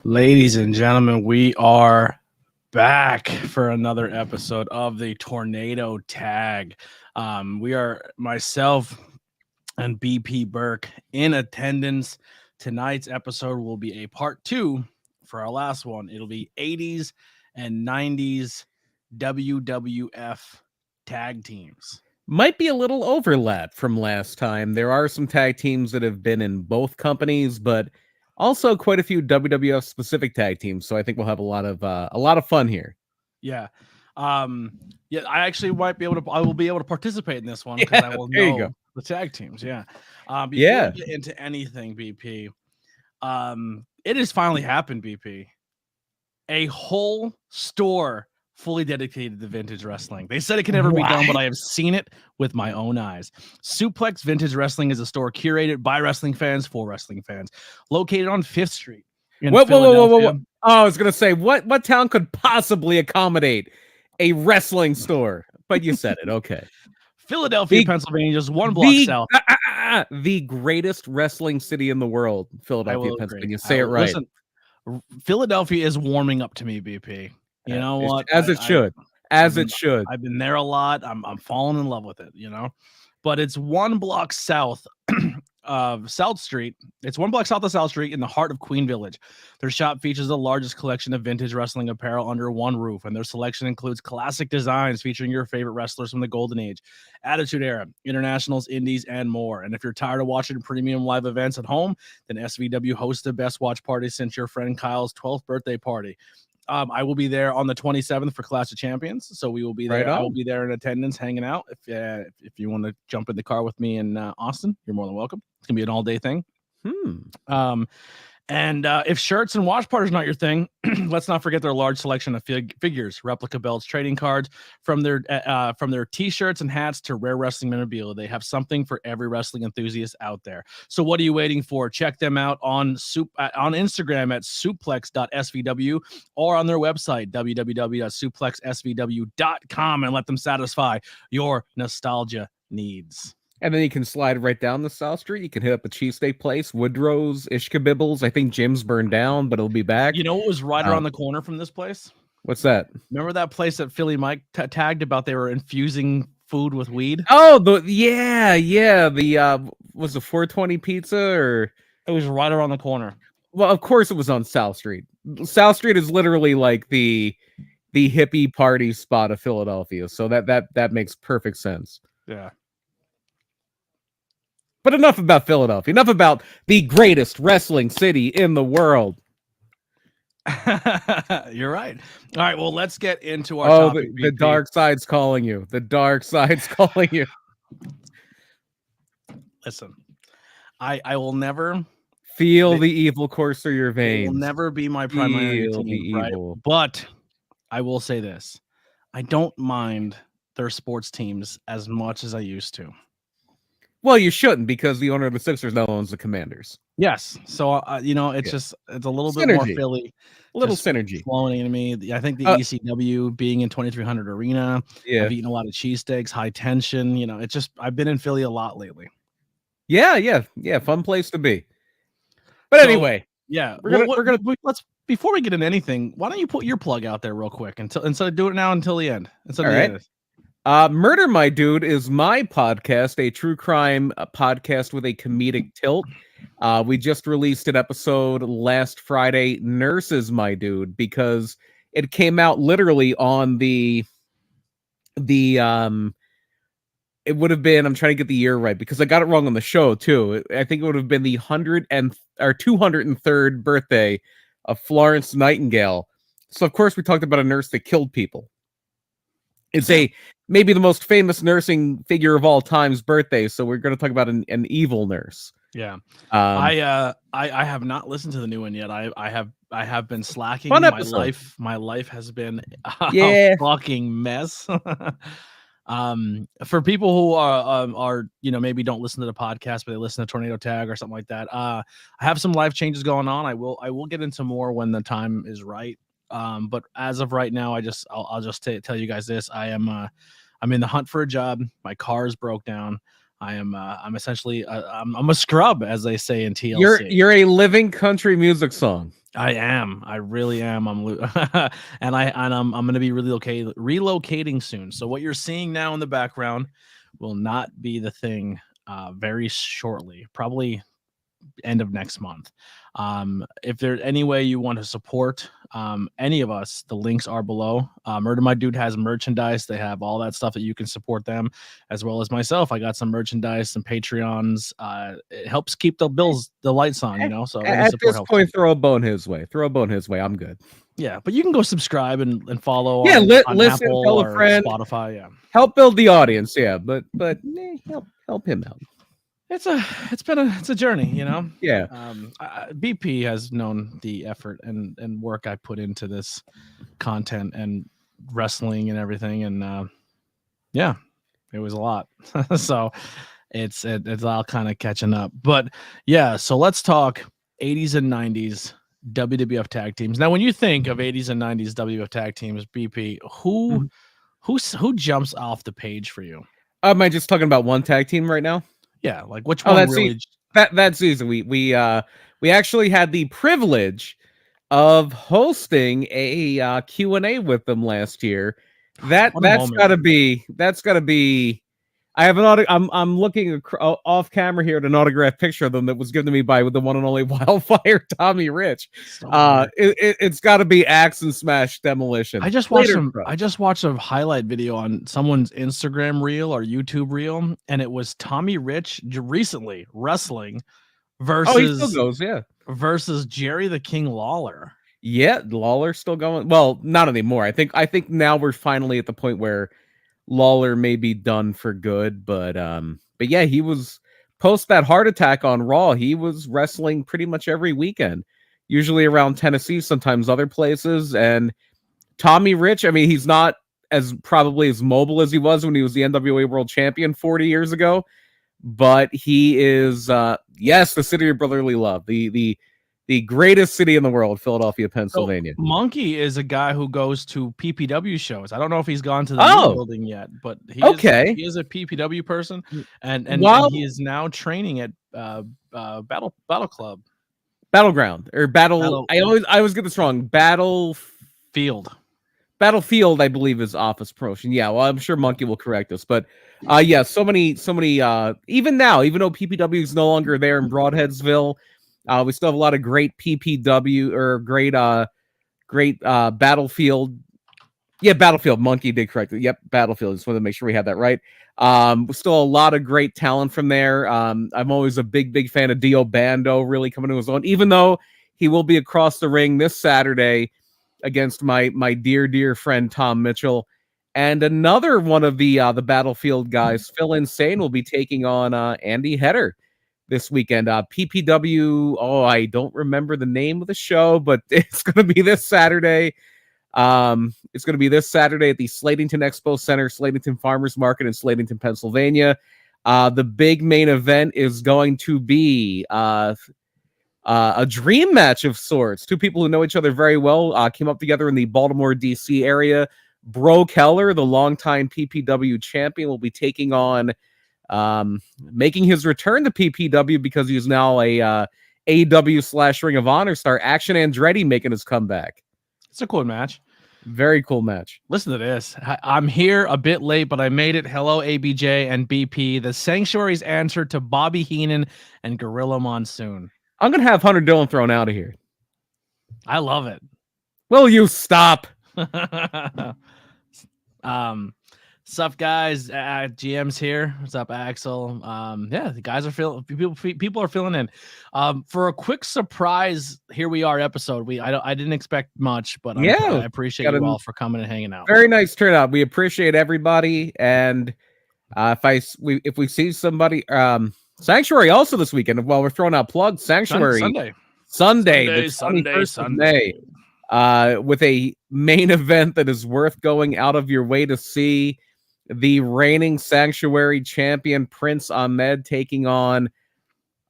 Ladies and gentlemen, we are back for another episode of the Tornado Tag. We are myself and BP Burke in attendance. Tonight's episode will be a part 2 for our last one. It'll be 80s and 90s WWF tag teams. Might be a little overlap from last time. There are some tag teams that have been in both companies, but also quite a few WWF specific tag teams. So I think we'll have a lot of fun here. Yeah. I actually might be able to. I will be able to participate in this one because I will know the tag teams. Yeah. Before we get into anything, BP, it has finally happened. BP, a whole store fully dedicated to vintage wrestling. They said it can never be done, but I have seen it with my own eyes. Suplex Vintage Wrestling is a store curated by wrestling fans for wrestling fans, located on 5th Street in Philadelphia. Whoa. Oh, I was going to say, what town could possibly accommodate a wrestling store? But you said it. Okay. Philadelphia, Pennsylvania, just one block south. The greatest wrestling city in the world, Philadelphia, Pennsylvania. Say it right. Listen, Philadelphia is warming up to me, BP. You know what? As it should. I've been there a lot. I'm falling in love with it, But it's one block south of South Street. It's one block south of South Street in the heart of Queen Village. Their shop features the largest collection of vintage wrestling apparel under one roof, and their selection includes classic designs featuring your favorite wrestlers from the Golden Age, Attitude Era, Internationals, Indies, and more. And if you're tired of watching premium live events at home, then SVW hosts the best watch party since your friend Kyle's 12th birthday party. I will be there on the 27th for Clash of Champions, so we will be there. Right on. I will be there in attendance, hanging out. If you want to jump in the car with me in Austin, you're more than welcome. It's gonna be an all-day thing. And if shirts and watch parties not your thing, let's not forget their large selection of figures, replica belts, trading cards, from their t-shirts and hats to rare wrestling memorabilia. They have something for every wrestling enthusiast out there. So what are you waiting for? Check them out on Instagram at suplex.svw or on their website www.suplexsvw.com and let them satisfy your nostalgia needs. And then you can slide right down the South Street. You can hit up the cheesesteak place, Woodrow's, Ishkabibbles. I think Jim's burned down, but it'll be back. You know what was right around the corner from this place? What's that? Remember that place that Philly Mike tagged about they were infusing food with weed? Oh, the was the 420 pizza, or it was right around the corner. Well, of course it was on South Street. South Street is literally like the hippie party spot of Philadelphia, so that makes perfect sense. Yeah. But enough about Philadelphia. Enough about the greatest wrestling city in the world. You're right. All right, well, let's get into our topic. The dark side's calling you. The dark side's calling you. Listen, I will never feel the evil course through your veins. It will never be my primary team, right? But I will say this. I don't mind their sports teams as much as I used to. Well, you shouldn't, because the owner of the Sixers now owns the Commanders. Yes. So, it's a little bit more Philly. A little synergy. Flowing into me. I think the ECW being in 2300 Arena. Yeah. I've eaten a lot of cheesesteaks, high tension. I've been in Philly a lot lately. Yeah. Fun place to be. But anyway. Yeah. Let's, before we get into anything, why don't you put your plug out there real quick instead of doing it now until the end? Murder My Dude is my podcast, a true crime podcast with a comedic tilt. We just released an episode last Friday, Nurses My Dude, because it came out literally on it would have been, I'm trying to get the year right because I got it wrong on the show too. I think it would have been the 203rd birthday of Florence Nightingale. So of course we talked about a nurse that killed people. It's maybe the most famous nursing figure of all time's birthday, so we're going to talk about an evil nurse. Yeah, I have not listened to the new one yet. I have been slacking. Fun my episode. My life has been a fucking mess. For people who are maybe don't listen to the podcast, but they listen to Tornado Tag or something like that. I have some life changes going on. I will get into more when the time is right. But as of right now, I'll just tell you guys this. I'm in the hunt for a job. My car is broke down. I'm essentially I'm a scrub, as they say in TLC. You're a living country music song. I am. I really am. I'm going to be relocating soon. So what you're seeing now in the background will not be the thing very shortly. Probably end of next month. If there's any way you want to support any of us, the links are below. Murder My Dude has merchandise. They have all that stuff that you can support them, as well as myself. I got some merchandise, some Patreons. It helps keep the lights on, you know. So any At support this helps. point, throw a bone his way. I'm good. Yeah, but you can go subscribe and follow on listen, Apple tell a or friend. Spotify. Yeah, help build the audience. Yeah, but help him out. it's a journey, you know. Yeah. BP has known the effort and work I put into this content and wrestling and everything, and yeah, it was a lot. So it's all kind of catching up. But yeah, so let's talk 80s and 90s WWF tag teams. Now, when you think of 80s and 90s WWF tag teams, BP, who jumps off the page for you? Am I just talking about one tag team right now? Yeah, like which one really? That's easy. We actually had the privilege of hosting a Q&A with them last year. That's got to be. I have I'm looking off camera here at an autographed picture of them that was given to me by the one and only Wildfire Tommy Rich. It's got to be Axe and Smash Demolition. I just watched a highlight video on someone's Instagram reel or YouTube reel, and it was Tommy Rich recently wrestling versus Jerry the King Lawler. Yeah, Lawler's still going. Well, not anymore. I think now we're finally at the point where Lawler may be done for good, but yeah, he was post that heart attack on Raw. He was wrestling pretty much every weekend, usually around Tennessee, sometimes other places. And Tommy Rich, I mean, he's not probably as mobile as he was when he was the NWA World Champion 40 years ago, but he is yes, the city of brotherly love, the greatest city in the world, Philadelphia, Pennsylvania. So Monkey is a guy who goes to PPW shows. I don't know if he's gone to the new building yet, but he is a PPW person, and he is now training at Battle Club, Battleground or Battle. I always get this wrong. Battlefield, I believe, is Office Promotion. Yeah, well, I'm sure Monkey will correct us, but yeah, so many. Even now, even though PPW is no longer there in Broadheadsville. We still have a lot of great PPW or great Battlefield. Yeah, Battlefield. Monkey did correct it. Yep, Battlefield. Just wanted to make sure we had that right. Still a lot of great talent from there. I'm always a big fan of Dio Bando really coming to his own, even though he will be across the ring this Saturday against my dear friend Tom Mitchell. And another one of the Battlefield guys, Phil Insane, will be taking on Andy Header this weekend. PPW, I don't remember the name of the show, but it's going to be this Saturday. It's going to be this Saturday at the Slatington Expo Center, Slatington Farmers Market in Slatington, Pennsylvania. The big main event is going to be a dream match of sorts. Two people who know each other very well came up together in the Baltimore, D.C. area. Bro Keller, the longtime PPW champion, will be taking on making his return to PPW because he's now a AEW / Ring of Honor star. Action Andretti making his comeback. It's a cool match. Very cool match. Listen to this. I'm here a bit late, but I made it. Hello, ABJ and BP. The Sanctuary's answer to Bobby Heenan and Gorilla Monsoon. I'm going to have Hunter Dillon thrown out of here. I love it. Will you stop? Sup guys, GM's here. What's up, Axel? Yeah, the guys are feeling people are filling in. For a quick surprise, here we are episode. I didn't expect much, but I appreciate you all for coming and hanging out. Very nice turnout. We appreciate everybody, and if we see somebody, Sanctuary also this weekend. While we're throwing out plugs, Sanctuary Sunday, the 21st of May, with a main event that is worth going out of your way to see. The reigning Sanctuary champion Prince Ahmed taking on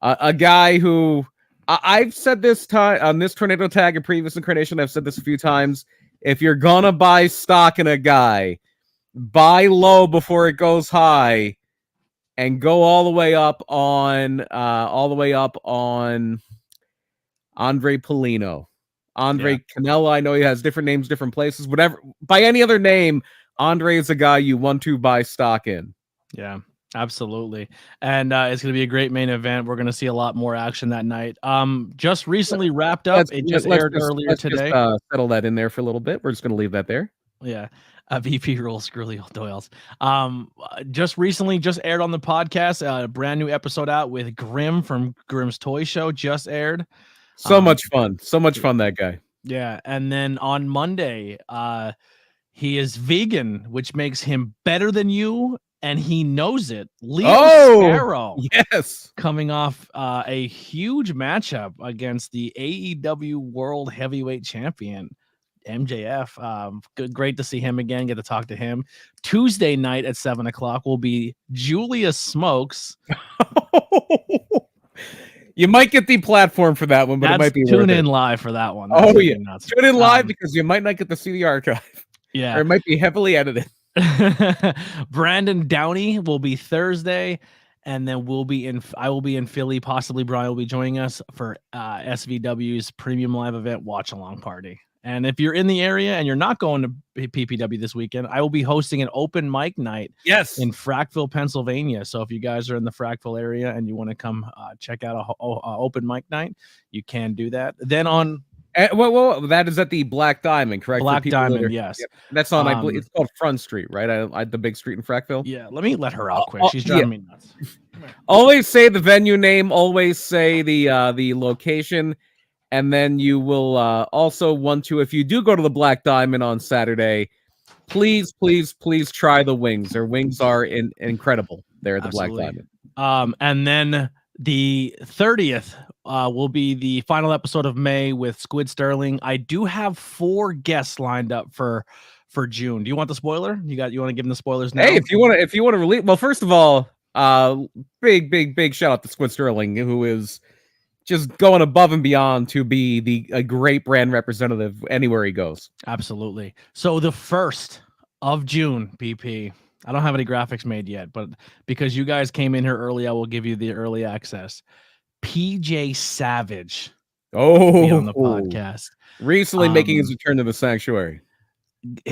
a guy who I've said this time on this Tornado Tag, a previous incarnation. I've said this a few times. If you're gonna buy stock in a guy, buy low before it goes high, and go all the way up on Andre Polino. Andre Canella, I know he has different names, different places. Whatever, by any other name, Andre is a guy you want to buy stock in. Yeah, absolutely. And it's going to be a great main event. We're going to see a lot more action that night. Just recently wrapped up. It just aired earlier today. Settle that in there for a little bit. We're just going to leave that there. Yeah. VP rules, screw the old Doyles. Just recently aired on the podcast. A brand new episode out with Grim from Grimm's Toy Show just aired. So much fun. So much fun, that guy. Yeah. And then on Monday, he is vegan, which makes him better than you, and he knows it. Leo Sparrow, yes, coming off a huge matchup against the AEW World Heavyweight Champion, MJF. Great to see him again, get to talk to him. Tuesday night at 7:00 will be Julia Smokes. You might get the platform for that one, but it might be tune in live for that one. That's tune in live because you might not get to see the archive. Yeah, or it might be heavily edited. Brandon Downey will be Thursday, and then I will be in Philly. Possibly Brian will be joining us for SVW's premium live event watch along party. And if you're in the area and you're not going to PPW this weekend, I will be hosting an open mic night in Frackville, Pennsylvania. So if you guys are in the Frackville area and you want to come check out a open mic night, you can do that. Then on well, that is at the Black Diamond, correct? Black Diamond, yes. Yep. That's on, I believe, it's called Front Street, right? The big street in Frackville. Yeah, let me let her out quick. She's driving me nuts. Always say the venue name. Always say the location. And then you will also want to, if you do go to the Black Diamond on Saturday, please try the wings. Their wings are incredible there at the Black Diamond. And then the 30th will be the final episode of May with Squid Sterling. I do have 4 guests lined up for June. Do you want the spoiler? You want to give them the spoilers now? Hey, if you want to release, well, first of all, big shout out to Squid Sterling, who is just going above and beyond to be a great brand representative anywhere he goes. Absolutely. So the 1st of June, PP. I don't have any graphics made yet, but because you guys came in here early, I will give you the early access. PJ Savage will be on the podcast. Recently making his return to the Sanctuary.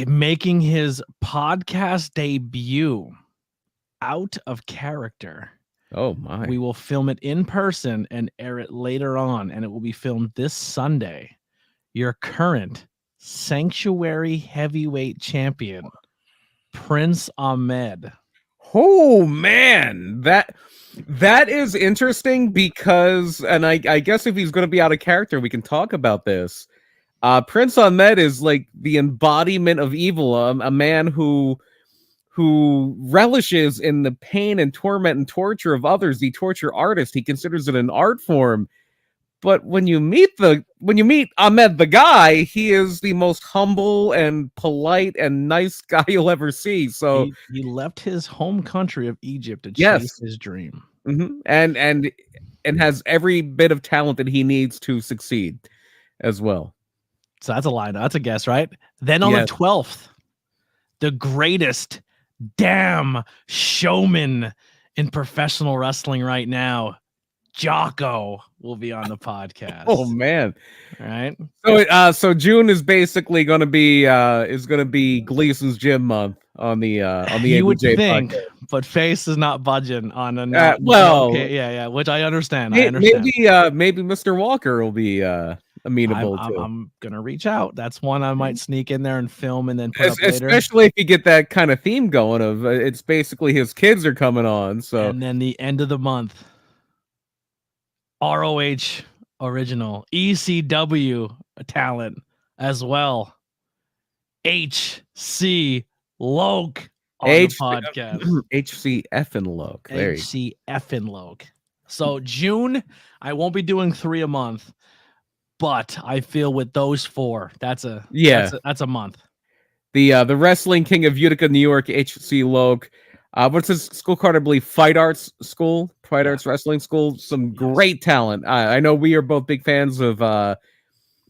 Making his podcast debut, Out of Character. Oh my. We will film it in person and air it later on, and it will be filmed this Sunday. Your current Sanctuary Heavyweight Champion, Prince Ahmed. Oh man, that is interesting because, and I guess if he's going to be out of character, we can talk about this. Prince Ahmed is like the embodiment of evil, a man who relishes in the pain and torment and torture of others, the torture artist. He considers it an art form. But when you meet Ahmed the guy, he is the most humble and polite and nice guy you'll ever see. So he left his home country of Egypt to chase his dream. Mm-hmm. And has every bit of talent that he needs to succeed as well. So that's a line. That's a guess, right? Then on the 12th, the greatest damn showman in professional wrestling right now, Jocko, will be on the podcast. Oh man! All right. So June is basically going to be Gleason's Gym month on the you ABJ would think, podcast. But Face is not budging on a which I understand. Maybe Mr. Walker will be amenable to. I'm gonna reach out. That's one I might sneak in there and film and then put up later. Especially if you get that kind of theme going of it's basically his kids are coming on. So and then the end of the month, ROH original ECW talent as well. HC Loke on the podcast. HCF and Loke. HCF and Loke. So June, I won't be doing 3 a month, but I feel with those 4, that's a month. The Wrestling King of Utica, New York, HC Loke. What's his school called? I believe Fight Arts Wrestling School. Some great talent. I know we are both big fans of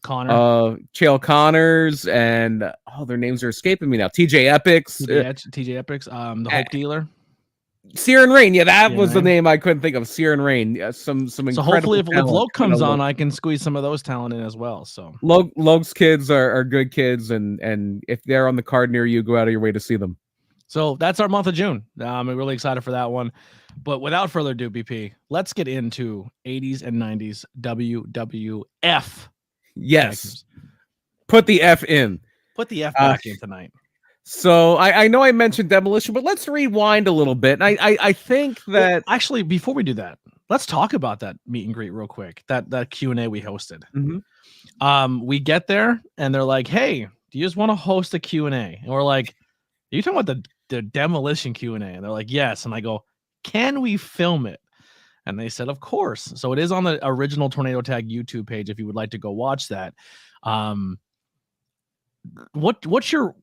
Chael Connors and their names are escaping me now. TJ Epics. TJ Epics. The Hope Dealer. Sear and Rain. Yeah, that Yeah, was the right? name I couldn't think of. Sear and Rain. Some incredible So hopefully, if talent. Loke comes on, I can squeeze some of those talent in as well. So Loke's kids are good kids, and if they're on the card near you, go out of your way to see them. So that's our month of June. I'm really excited for that one. But without further ado, BP, let's get into 80s and 90s WWF. Yes. Tags. Put the F in. Put the F back in tonight. So I know I mentioned Demolition, but let's rewind a little bit. And I think that actually, before we do that, let's talk about that meet and greet real quick. That Q&A we hosted. Mm-hmm. We get there and they're like, "Hey, do you just want to host a Q&A?" And we're like, "Are you talking about the Demolition Q&A?" And they're like, "Yes." And I go, "Can we film it?" And they said, "Of course." So it is on the original Tornado Tag YouTube page if you would like to go watch that. What's your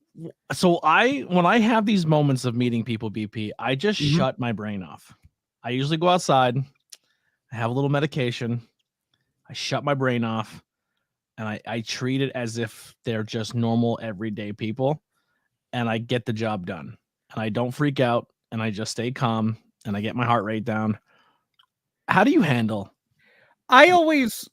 when I have these moments of meeting people, BP, I just shut my brain off. I usually go outside, I have a little medication, I shut my brain off, and I treat it as if they're just normal everyday people, and I get the job done. And I don't freak out, and I just stay calm, and I get my heart rate down. How do you handle? I always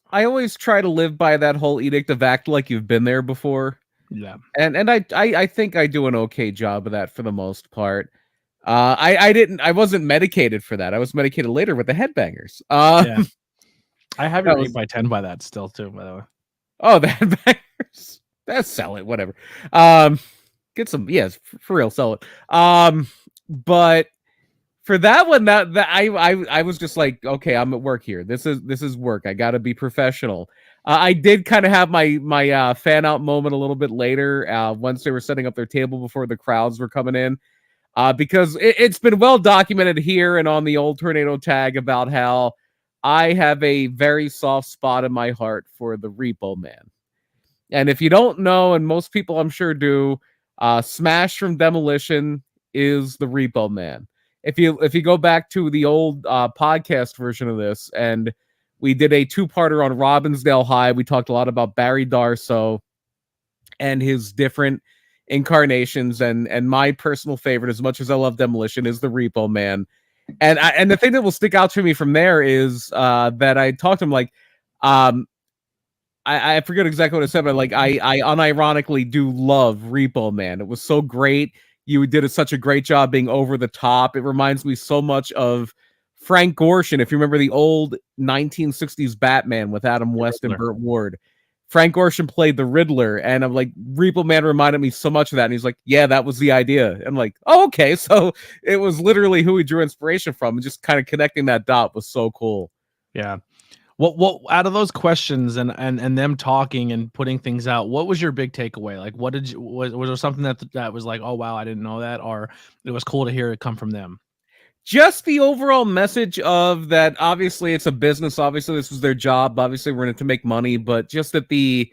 try to live by that whole edict of act like you've been there before. Yeah. And I think I do an okay job of that for the most part. I wasn't medicated for that. I was medicated later with the headbangers. Yeah. I have your 8x10 by that still too, by the way. Oh, the headbangers. That's sell it, whatever. Get some, yes, for real, sell it. But for that one, that I was just like, okay, I'm at work here. This is work. I got to be professional. I did kind of have my fan out moment a little bit later once they were setting up their table before the crowds were coming in, because it's been well documented here and on the old Tornado Tag about how I have a very soft spot in my heart for the Repo Man. And if you don't know, and most people I'm sure do, Smash from Demolition is the Repo Man. If you go back to the old podcast version of this, and we did a two-parter on Robbinsdale High, we talked a lot about Barry Darso and his different incarnations, and my personal favorite, as much as I love Demolition, is the Repo Man. And the thing that will stick out to me from there is that I talked to him like, I forget exactly what I said, but like I unironically do love Repo Man. It was so great. You did such a great job being over the top. It reminds me so much of Frank Gorshin, if you remember the old 1960s Batman with Adam West and Burt Ward. Frank Gorshin played the Riddler, and I'm like, Repo Man reminded me so much of that. And he's like, yeah, that was the idea. And I'm like, oh, okay. So it was literally who he drew inspiration from, and just kind of connecting that dot was so cool. Yeah. What out of those questions and them talking and putting things out, what was your big takeaway? Like, what did you was there something that was like, oh wow, I didn't know that, or it was cool to hear it come from them? Just the overall message of that. Obviously, it's a business. Obviously, this was their job. Obviously, we're in it to make money, but just that the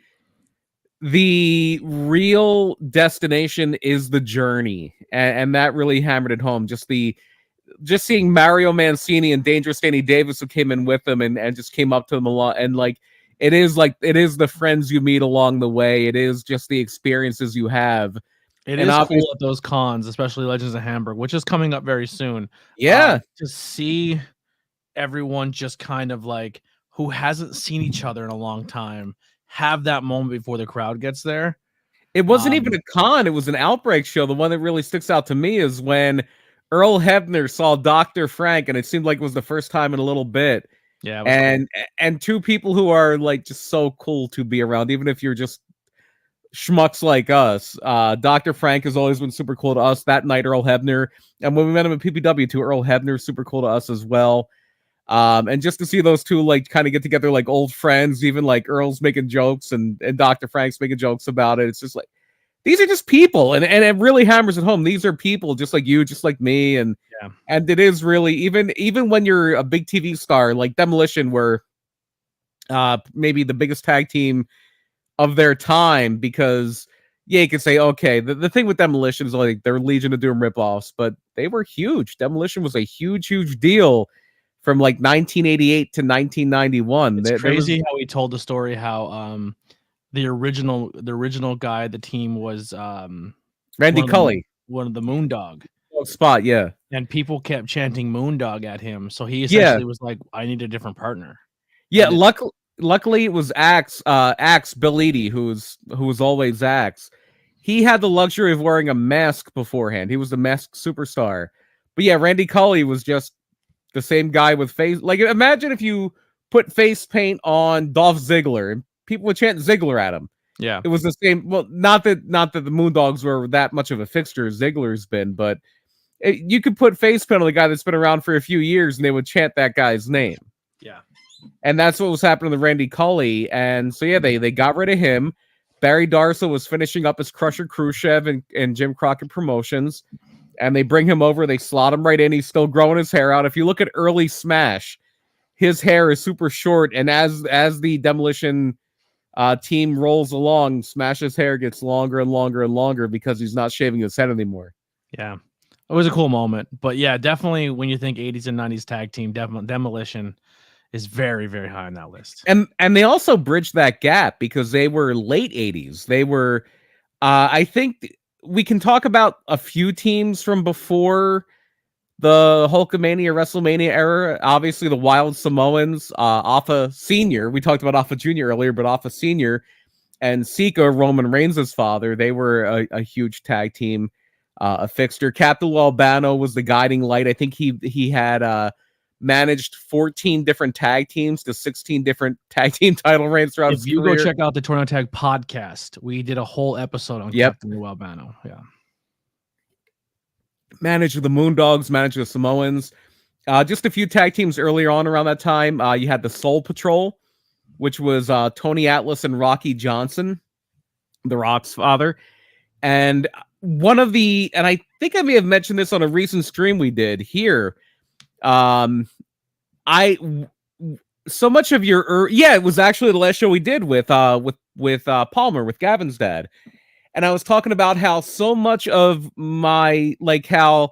real destination is the journey, and that really hammered it home. Just seeing Mario Mancini and Dangerous Danny Davis, who came in with them and just came up to them a lot. And like it is the friends you meet along the way. It is just the experiences you have. It is cool at those cons, especially Legends of Hamburg, which is coming up very soon. Yeah. To see everyone just kind of like who hasn't seen each other in a long time have that moment before the crowd gets there. It wasn't even a con. It was an Outbreak show. The one that really sticks out to me is when Earl Hebner saw Dr. Frank, and it seemed like it was the first time in a little bit. Yeah. And two people who are like just so cool to be around, even if you're just schmucks like us. Dr. Frank has always been super cool to us. That night, Earl Hebner, and when we met him at PPW too, Earl Hebner super cool to us as well. And just to see those two like kind of get together like old friends, even like Earl's making jokes and Dr. Frank's making jokes about it. It's just like, these are just people, and it really hammers it home. These are people just like you, just like me, and it is really even when you're a big TV star like Demolition, were maybe the biggest tag team of their time, because you can say, okay, the thing with Demolition is like they're Legion of Doom ripoffs, but they were huge. Demolition was a huge deal from like 1988 to 1991. It's crazy how he told the story how the original guy, the team was Randy Cully, one of the Moondog. spot, yeah. And people kept chanting Moondog at him, so he essentially was like, "I need a different partner." Yeah, luckily it was Axe Bill Eadie, who was always Axe. He had the luxury of wearing a mask beforehand. He was the masked superstar. But yeah, Randy Cully was just the same guy with face. Like, imagine if you put face paint on Dolph Ziggler and people would chant Ziggler at him. Yeah, it was the same. Well, not that the Moondogs were that much of a fixture as Ziggler's been, but you could put face paint on the guy that's been around for a few years and they would chant that guy's name. Yeah. And that's what was happening to Randy Cully. And so, yeah, they got rid of him. Barry Darsow was finishing up as Crusher Khrushchev and Jim Crockett Promotions. And they bring him over. They slot him right in. He's still growing his hair out. If you look at early Smash, his hair is super short. And as the Demolition team rolls along, Smash's hair gets longer and longer and longer because he's not shaving his head anymore. Yeah. It was a cool moment. But yeah, definitely when you think 80s and 90s tag team, Demolition is very, very high on that list. And they also bridged that gap because they were late 80s. They were, I think we can talk about a few teams from before the Hulkamania, WrestleMania era. Obviously, the Wild Samoans, Alpha Senior. We talked about Alpha Junior earlier, but Alpha Senior and Sika, Roman Reigns' father, they were a huge tag team, a fixture. Captain Lou Albano was the guiding light. I think he had managed 14 different tag teams to 16 different tag team title reigns throughout his career. Go check out the Tornado Tag podcast, we did a whole episode on Captain Lou Albano. Yeah. Managed the Moondogs, managed the Samoans. Just a few tag teams earlier on around that time. You had the Soul Patrol, which was Tony Atlas and Rocky Johnson, The Rock's father. And and I think I may have mentioned this on a recent stream we did here. So much of your it was actually the last show we did with Palmer, with Gavin's dad. And I was talking about how so much of my, like, how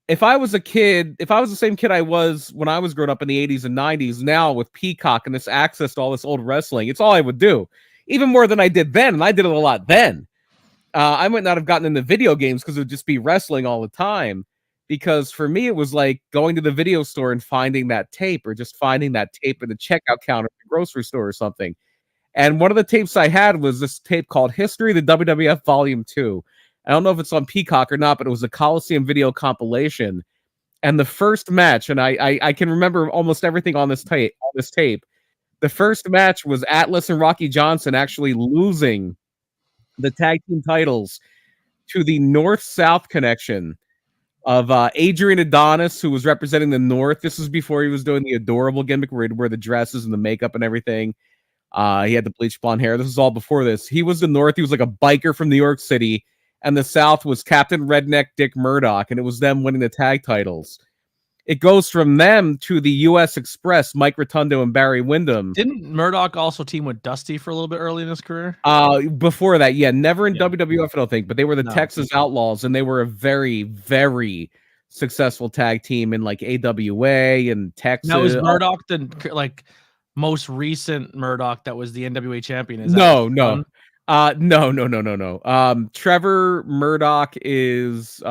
if I was the same kid I was when I was growing up in the 80s and 90s, now with Peacock and this access to all this old wrestling, it's all I would do, even more than I did then. And I did it a lot then. I might not have gotten into video games because it would just be wrestling all the time. Because for me, it was like going to the video store and finding that tape, or just finding that tape in the checkout counter at the grocery store or something. And one of the tapes I had was this tape called History of the WWF Volume 2. I don't know if it's on Peacock or not, but it was a Coliseum video compilation. And the first match, and I can remember almost everything on this tape. The first match was Atlas and Rocky Johnson actually losing the tag team titles to the North-South connection of Adrian Adonis, who was representing the North. This was before he was doing the adorable gimmick where he'd wear the dresses and the makeup and everything. He had the bleached blonde hair. This is all before this. He was the North. He was like a biker from New York City. And the South was Captain Redneck Dick Murdoch. And it was them winning the tag titles. It goes from them to the U.S. Express, Mike Rotundo and Barry Windham. Didn't Murdoch also team with Dusty for a little bit early in his career? Before that, yeah. Never in WWF, I don't think. But they were the Texas Outlaws. And they were a very, very successful tag team in like AWA and Texas. Now, is Murdoch the like most recent Murdoch that was the NWA champion? Is No. Trevor Murdoch is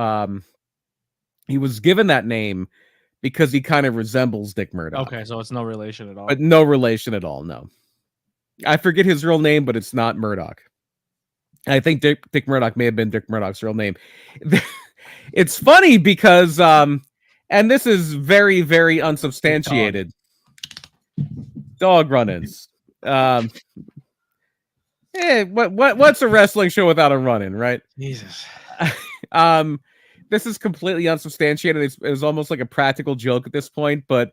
he was given that name because he kind of resembles Dick Murdoch. Okay, so it's no relation at all. But no relation at all, no. I forget his real name, but it's not Murdoch. I think Dick Murdoch may have been Dick Murdoch's real name. It's funny because and this is very, very unsubstantiated. Dog run-ins. What's a wrestling show without a run-in, right? Jesus. This is completely unsubstantiated. It was almost like a practical joke at this point, but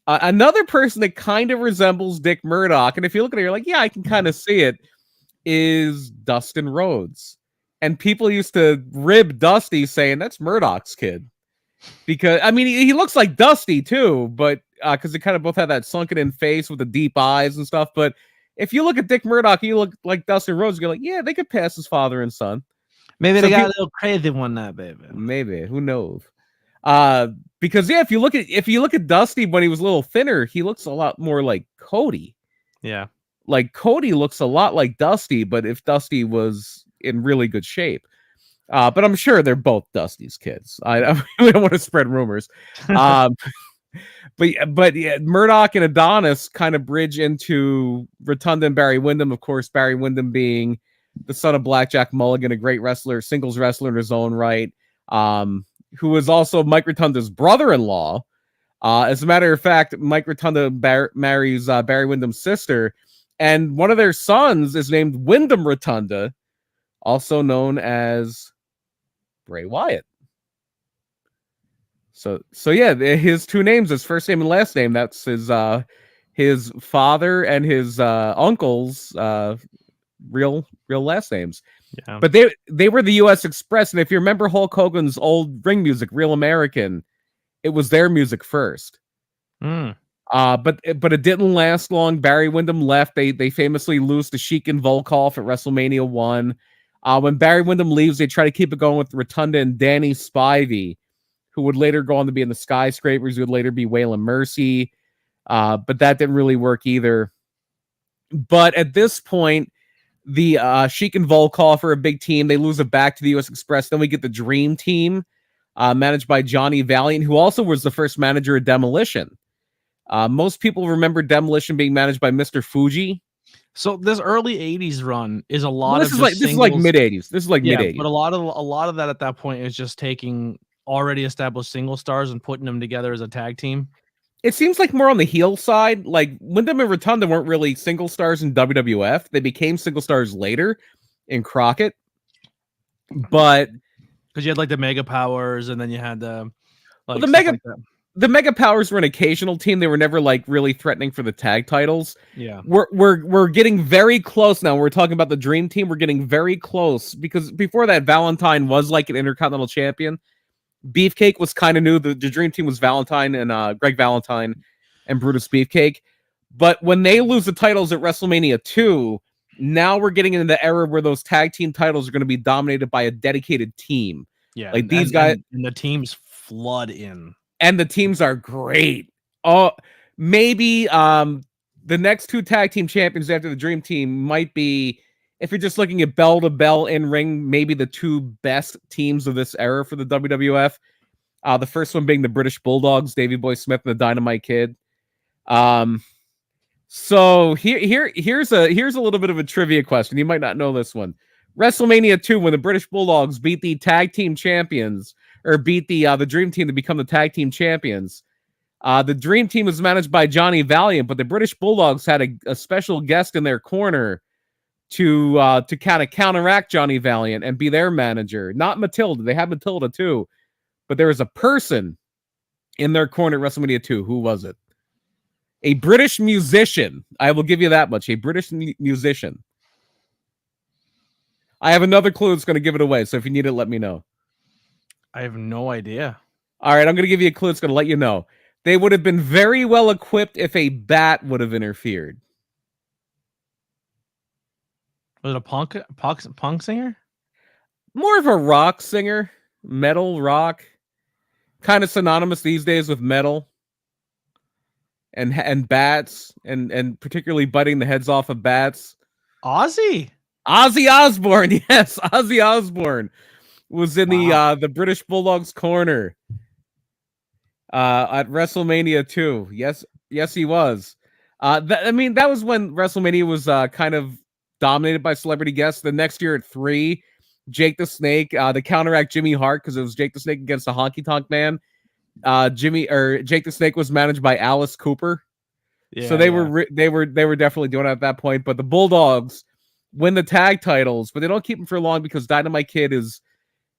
another person that kind of resembles Dick Murdoch, and if you look at it, you're like, yeah, I can kind of see it, is Dustin Rhodes. And people used to rib Dusty saying, that's Murdoch's kid. Because, I mean, he looks like Dusty too, but because they kind of both have that sunken in face with the deep eyes and stuff. But if you look at Dick Murdoch, you look like Dustin Rhodes, you're like, yeah, they could pass as father and son. Maybe they got a little crazy one night, baby. Maybe, who knows? Because yeah, if you look at Dusty when he was a little thinner, he looks a lot more like Cody. Yeah, like Cody looks a lot like Dusty, but if Dusty was in really good shape. But I'm sure they're both Dusty's kids. We don't want to spread rumors. Um, but yeah, Murdoch and Adonis kind of bridge into Rotunda and Barry Windham. Of course, Barry Windham being the son of Blackjack Mulligan, a great wrestler, singles wrestler in his own right, who was also Mike Rotunda's brother-in-law. As a matter of fact, Mike Rotunda marries Barry Windham's sister, and one of their sons is named Wyndham Rotunda, also known as Bray Wyatt. So yeah, his two names, his first name and last name, that's his father and his uncle's real last names. Yeah. But they were the U.S. Express, and if you remember Hulk Hogan's old ring music, Real American, it was their music first. But it didn't last long. Barry Windham left. They famously lose to Sheik and Volkov at WrestleMania 1. When Barry Windham leaves, they try to keep it going with Rotunda and Danny Spivey, who would later go on to be in the Skyscrapers, who would later be Waylon Mercy. But that didn't really work either. But at this point, the Sheik and Volkov are a big team. They lose it back to the U.S. Express. Then we get the Dream Team, managed by Johnny Valiant, who also was the first manager of Demolition. Most people remember Demolition being managed by Mr. Fuji. So this early 80s run is a lot This of is like mid 80s. This is like mid 80s. But a lot of that at that point is just taking already established single stars and putting them together as a tag team. It seems like more on the heel side. Like Wyndham and Rotunda weren't really single stars in WWF. They became single stars later in Crockett. But because you had like the Mega Powers, and then you had the the Mega Powers were an occasional team. They were never like really threatening for the tag titles. Yeah, we're getting very close now. We're talking about the Dream Team. We're getting very close because before that, Valentine was like an Intercontinental Champion. Beefcake was kind of new. The Dream Team was Valentine and Greg Valentine and Brutus Beefcake. But when they lose the titles at WrestleMania 2, now we're getting into the era where those tag team titles are going to be dominated by a dedicated team. Yeah, like these guys, and the teams flood in. And the teams are great. Oh, maybe the next two tag team champions after the Dream Team might be, if you're just looking at bell to bell in ring, maybe the two best teams of this era for the WWF. The first one being the British Bulldogs, Davey Boy Smith and the Dynamite Kid. So here's a little bit of a trivia question. You might not know this one. WrestleMania 2, when the British Bulldogs beat the tag team champions, or beat the Dream Team to become the tag team champions. The Dream Team was managed by Johnny Valiant, but the British Bulldogs had a special guest in their corner to kind of counteract Johnny Valiant and be their manager. Not Matilda. They had Matilda too, but there was a person in their corner at WrestleMania 2. Who was it? A British musician. I will give you that much. A British musician. I have another clue that's going to give it away, so if you need it, let me know. I have no idea. All right, I'm going to give you a clue that's going to let you know. They would have been very well equipped if a bat would have interfered. Was it a punk singer? More of a rock singer. Metal, rock. Kind of synonymous these days with metal. And bats. And particularly biting the heads off of bats. Ozzy Osbourne. Yes, Ozzy Osbourne was in the British Bulldogs corner at WrestleMania 2. Yes, he was. That was when WrestleMania was kind of dominated by celebrity guests. The next year at 3, Jake the Snake, the counteract Jimmy Hart, because it was Jake the Snake against the Honky Tonk Man. Jake the Snake was managed by Alice Cooper. Yeah, so they were definitely doing it at that point. But the Bulldogs win the tag titles, but they don't keep them for long because Dynamite Kid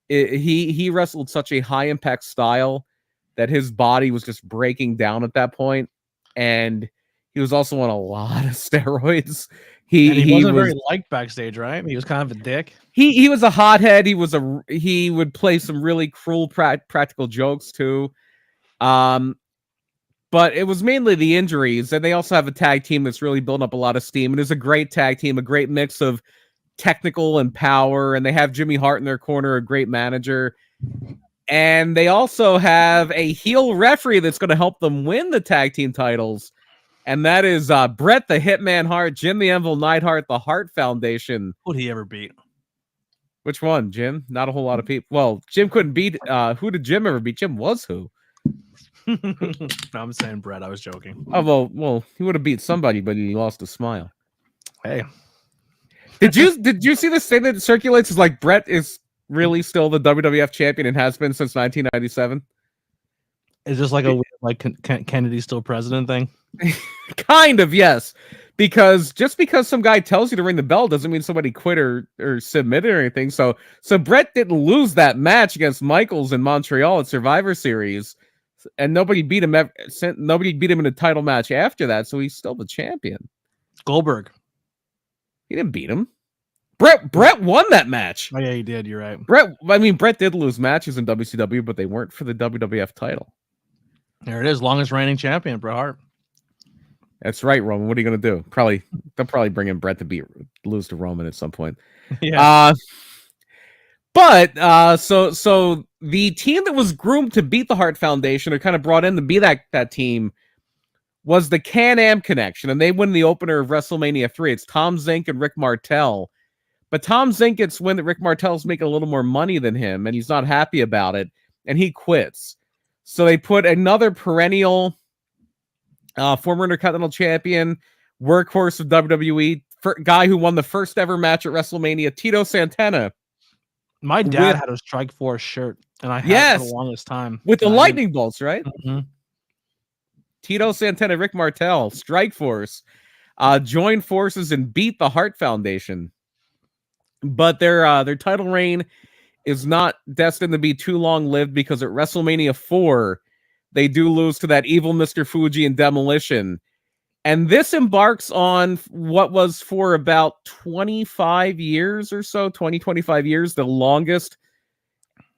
he wrestled such a high impact style that his body was just breaking down at that point, and he was also on a lot of steroids. He wasn't very liked backstage, right? He was kind of a dick. He was a hothead. He would play some really cruel practical jokes too. But it was mainly the injuries, and they also have a tag team that's really building up a lot of steam. And it's a great tag team, a great mix of technical and power, and they have Jimmy Hart in their corner, a great manager. And they also have a heel referee that's going to help them win the tag team titles. And that is Bret the Hitman Hart, Jim the Anvil Neidhart, the Hart Foundation. Who'd he ever beat? Which one, Jim? Not a whole lot of people. Well, Jim couldn't beat. Who did Jim ever beat? Jim was who? I'm saying Brett. I was joking. Oh well, he would have beat somebody, but he lost a smile. Hey, did you see this thing that circulates? Is like Brett is really still the WWF champion and has been since 1997. Is this like a Kennedy still president thing? Kind of, yes. Because just because some guy tells you to ring the bell doesn't mean somebody quit or submitted or anything. So Brett didn't lose that match against Michaels in Montreal at Survivor Series, and nobody beat him. Nobody beat him in a title match after that. So he's still the champion. Goldberg. He didn't beat him. Brett won that match. Oh yeah, he did. You're right. Brett did lose matches in WCW, but they weren't for the WWF title. There it is, longest reigning champion, Bret Hart. That's right, Roman. What are you gonna do? They'll probably bring in Brett to lose to Roman at some point. Yeah. So the team that was groomed to beat the Hart Foundation or kind of brought in to be that team was the Can-Am Connection, and they win the opener of WrestleMania 3. It's Tom Zink and Rick Martel. But Tom Zink gets wind that Rick Martel's making a little more money than him, and he's not happy about it, and he quits. So they put another perennial former Intercontinental Champion, workhorse of WWE, guy who won the first ever match at WrestleMania, Tito Santana. My dad had a Strike Force shirt, and I had it for the longest time. With the lightning bolts, right? Mm-hmm. Tito Santana, Rick Martel, Strike Force, joined forces and beat the Hart Foundation. But their title reign is not destined to be too long-lived because at WrestleMania 4, they do lose to that evil Mr. Fuji and Demolition. And this embarks on what was for about 25 years or so, 25 years, the longest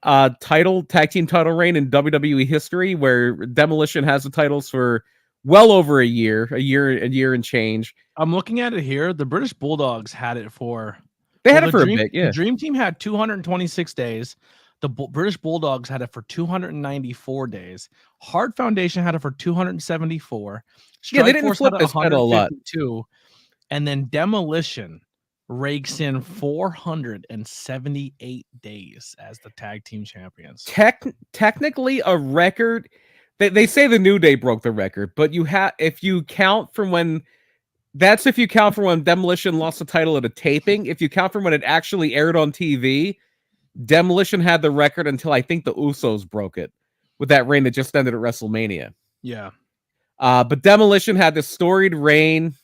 tag team title reign in WWE history, where Demolition has the titles for well over a year and change. I'm looking at it here. The British Bulldogs had it for... They had it for a bit, yeah. The Dream Team had 226 days. The British Bulldogs had it for 294 days. Hart Foundation had it for 274. Yeah, they didn't flip this pedal a lot. And then Demolition rakes in 478 days as the tag team champions. Technically a record. They say the New Day broke the record, but if you count from when Demolition lost the title at a taping. If you count from when it actually aired on TV, Demolition had the record until I think the Usos broke it with that reign that just ended at WrestleMania. Yeah. But Demolition had this storied reign.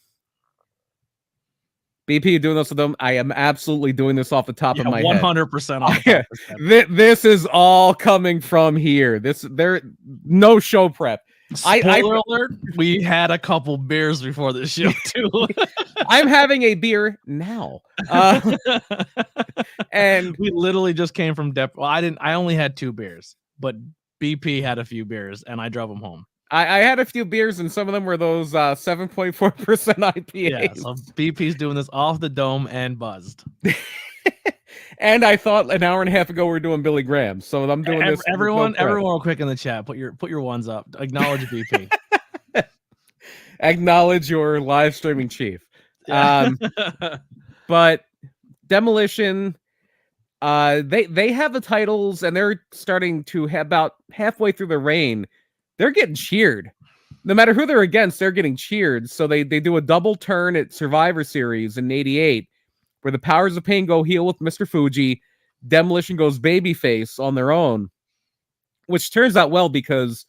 BP, you doing this with them? I am absolutely doing this off the top of my 100% off head. This is all coming from here. No show prep. Spoiler alert, we had a couple beers before the show too. I'm having a beer now. And we literally just came from Well, I only had 2 beers, but BP had a few beers and I drove him home. I had a few beers and some of them were those 7.4% IPAs. Yeah, so BP's doing this off the dome and buzzed. And I thought an hour and a half ago we were doing Billy Graham, so I'm doing this. Everyone real quick in the chat, put your ones up. Acknowledge BP. Acknowledge your live streaming chief. But Demolition, they have the titles and they're starting to have about halfway through the reign. They're getting cheered. No matter who they're against, they're getting cheered. So they do a double turn at Survivor Series in '88. Where the Powers of Pain go heel with Mr. Fuji, Demolition goes babyface on their own, which turns out well because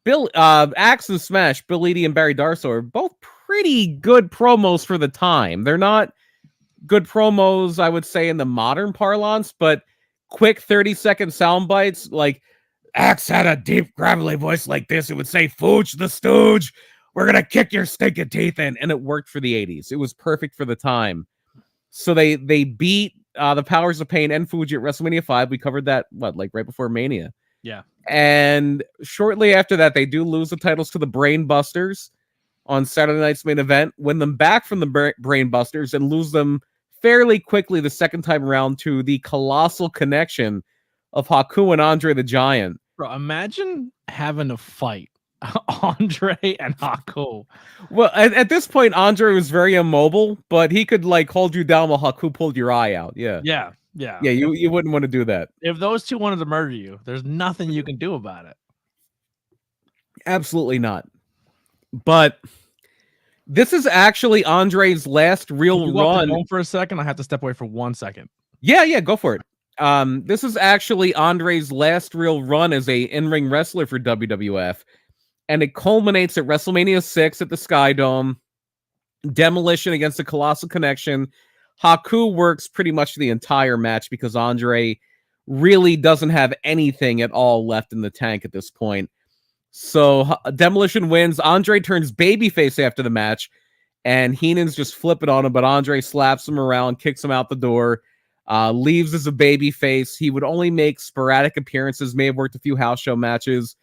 Axe and Smash, Bill Eadie and Barry Darsow are both pretty good promos for the time. They're not good promos, I would say, in the modern parlance, but quick 30-second sound bites. Like, Axe had a deep, gravelly voice like this. It would say, "Fuge the Stooge, we're going to kick your stinking teeth in." And it worked for the 80s. It was perfect for the time. So they beat the Powers of Pain and Fuji at WrestleMania 5. We covered that, right before Mania. Yeah. And shortly after that, they do lose the titles to the Brain Busters on Saturday night's main event, win them back from the Brain Busters, and lose them fairly quickly the second time around to the Colossal Connection of Haku and Andre the Giant. Bro, imagine having to fight Andre and Haku. Well, at this point, Andre was very immobile, but he could hold you down while Haku pulled your eye out. Yeah. Yeah. Yeah. Yeah, you wouldn't want to do that. If those two wanted to murder you, there's nothing you can do about it. Absolutely not. But this is actually Andre's last real Can you go off the run. dome for a second? I have to step away for 1 second. Yeah, go for it. This is actually Andre's last real run as a in-ring wrestler for WWF, and it culminates at WrestleMania 6 at the Sky Dome. Demolition against the Colossal Connection. Haku works pretty much the entire match because Andre really doesn't have anything at all left in the tank at this point. So Demolition wins. Andre turns babyface after the match, and Heenan's just flipping on him, but Andre slaps him around, kicks him out the door, leaves as a babyface. He would only make sporadic appearances, may have worked a few house show matches,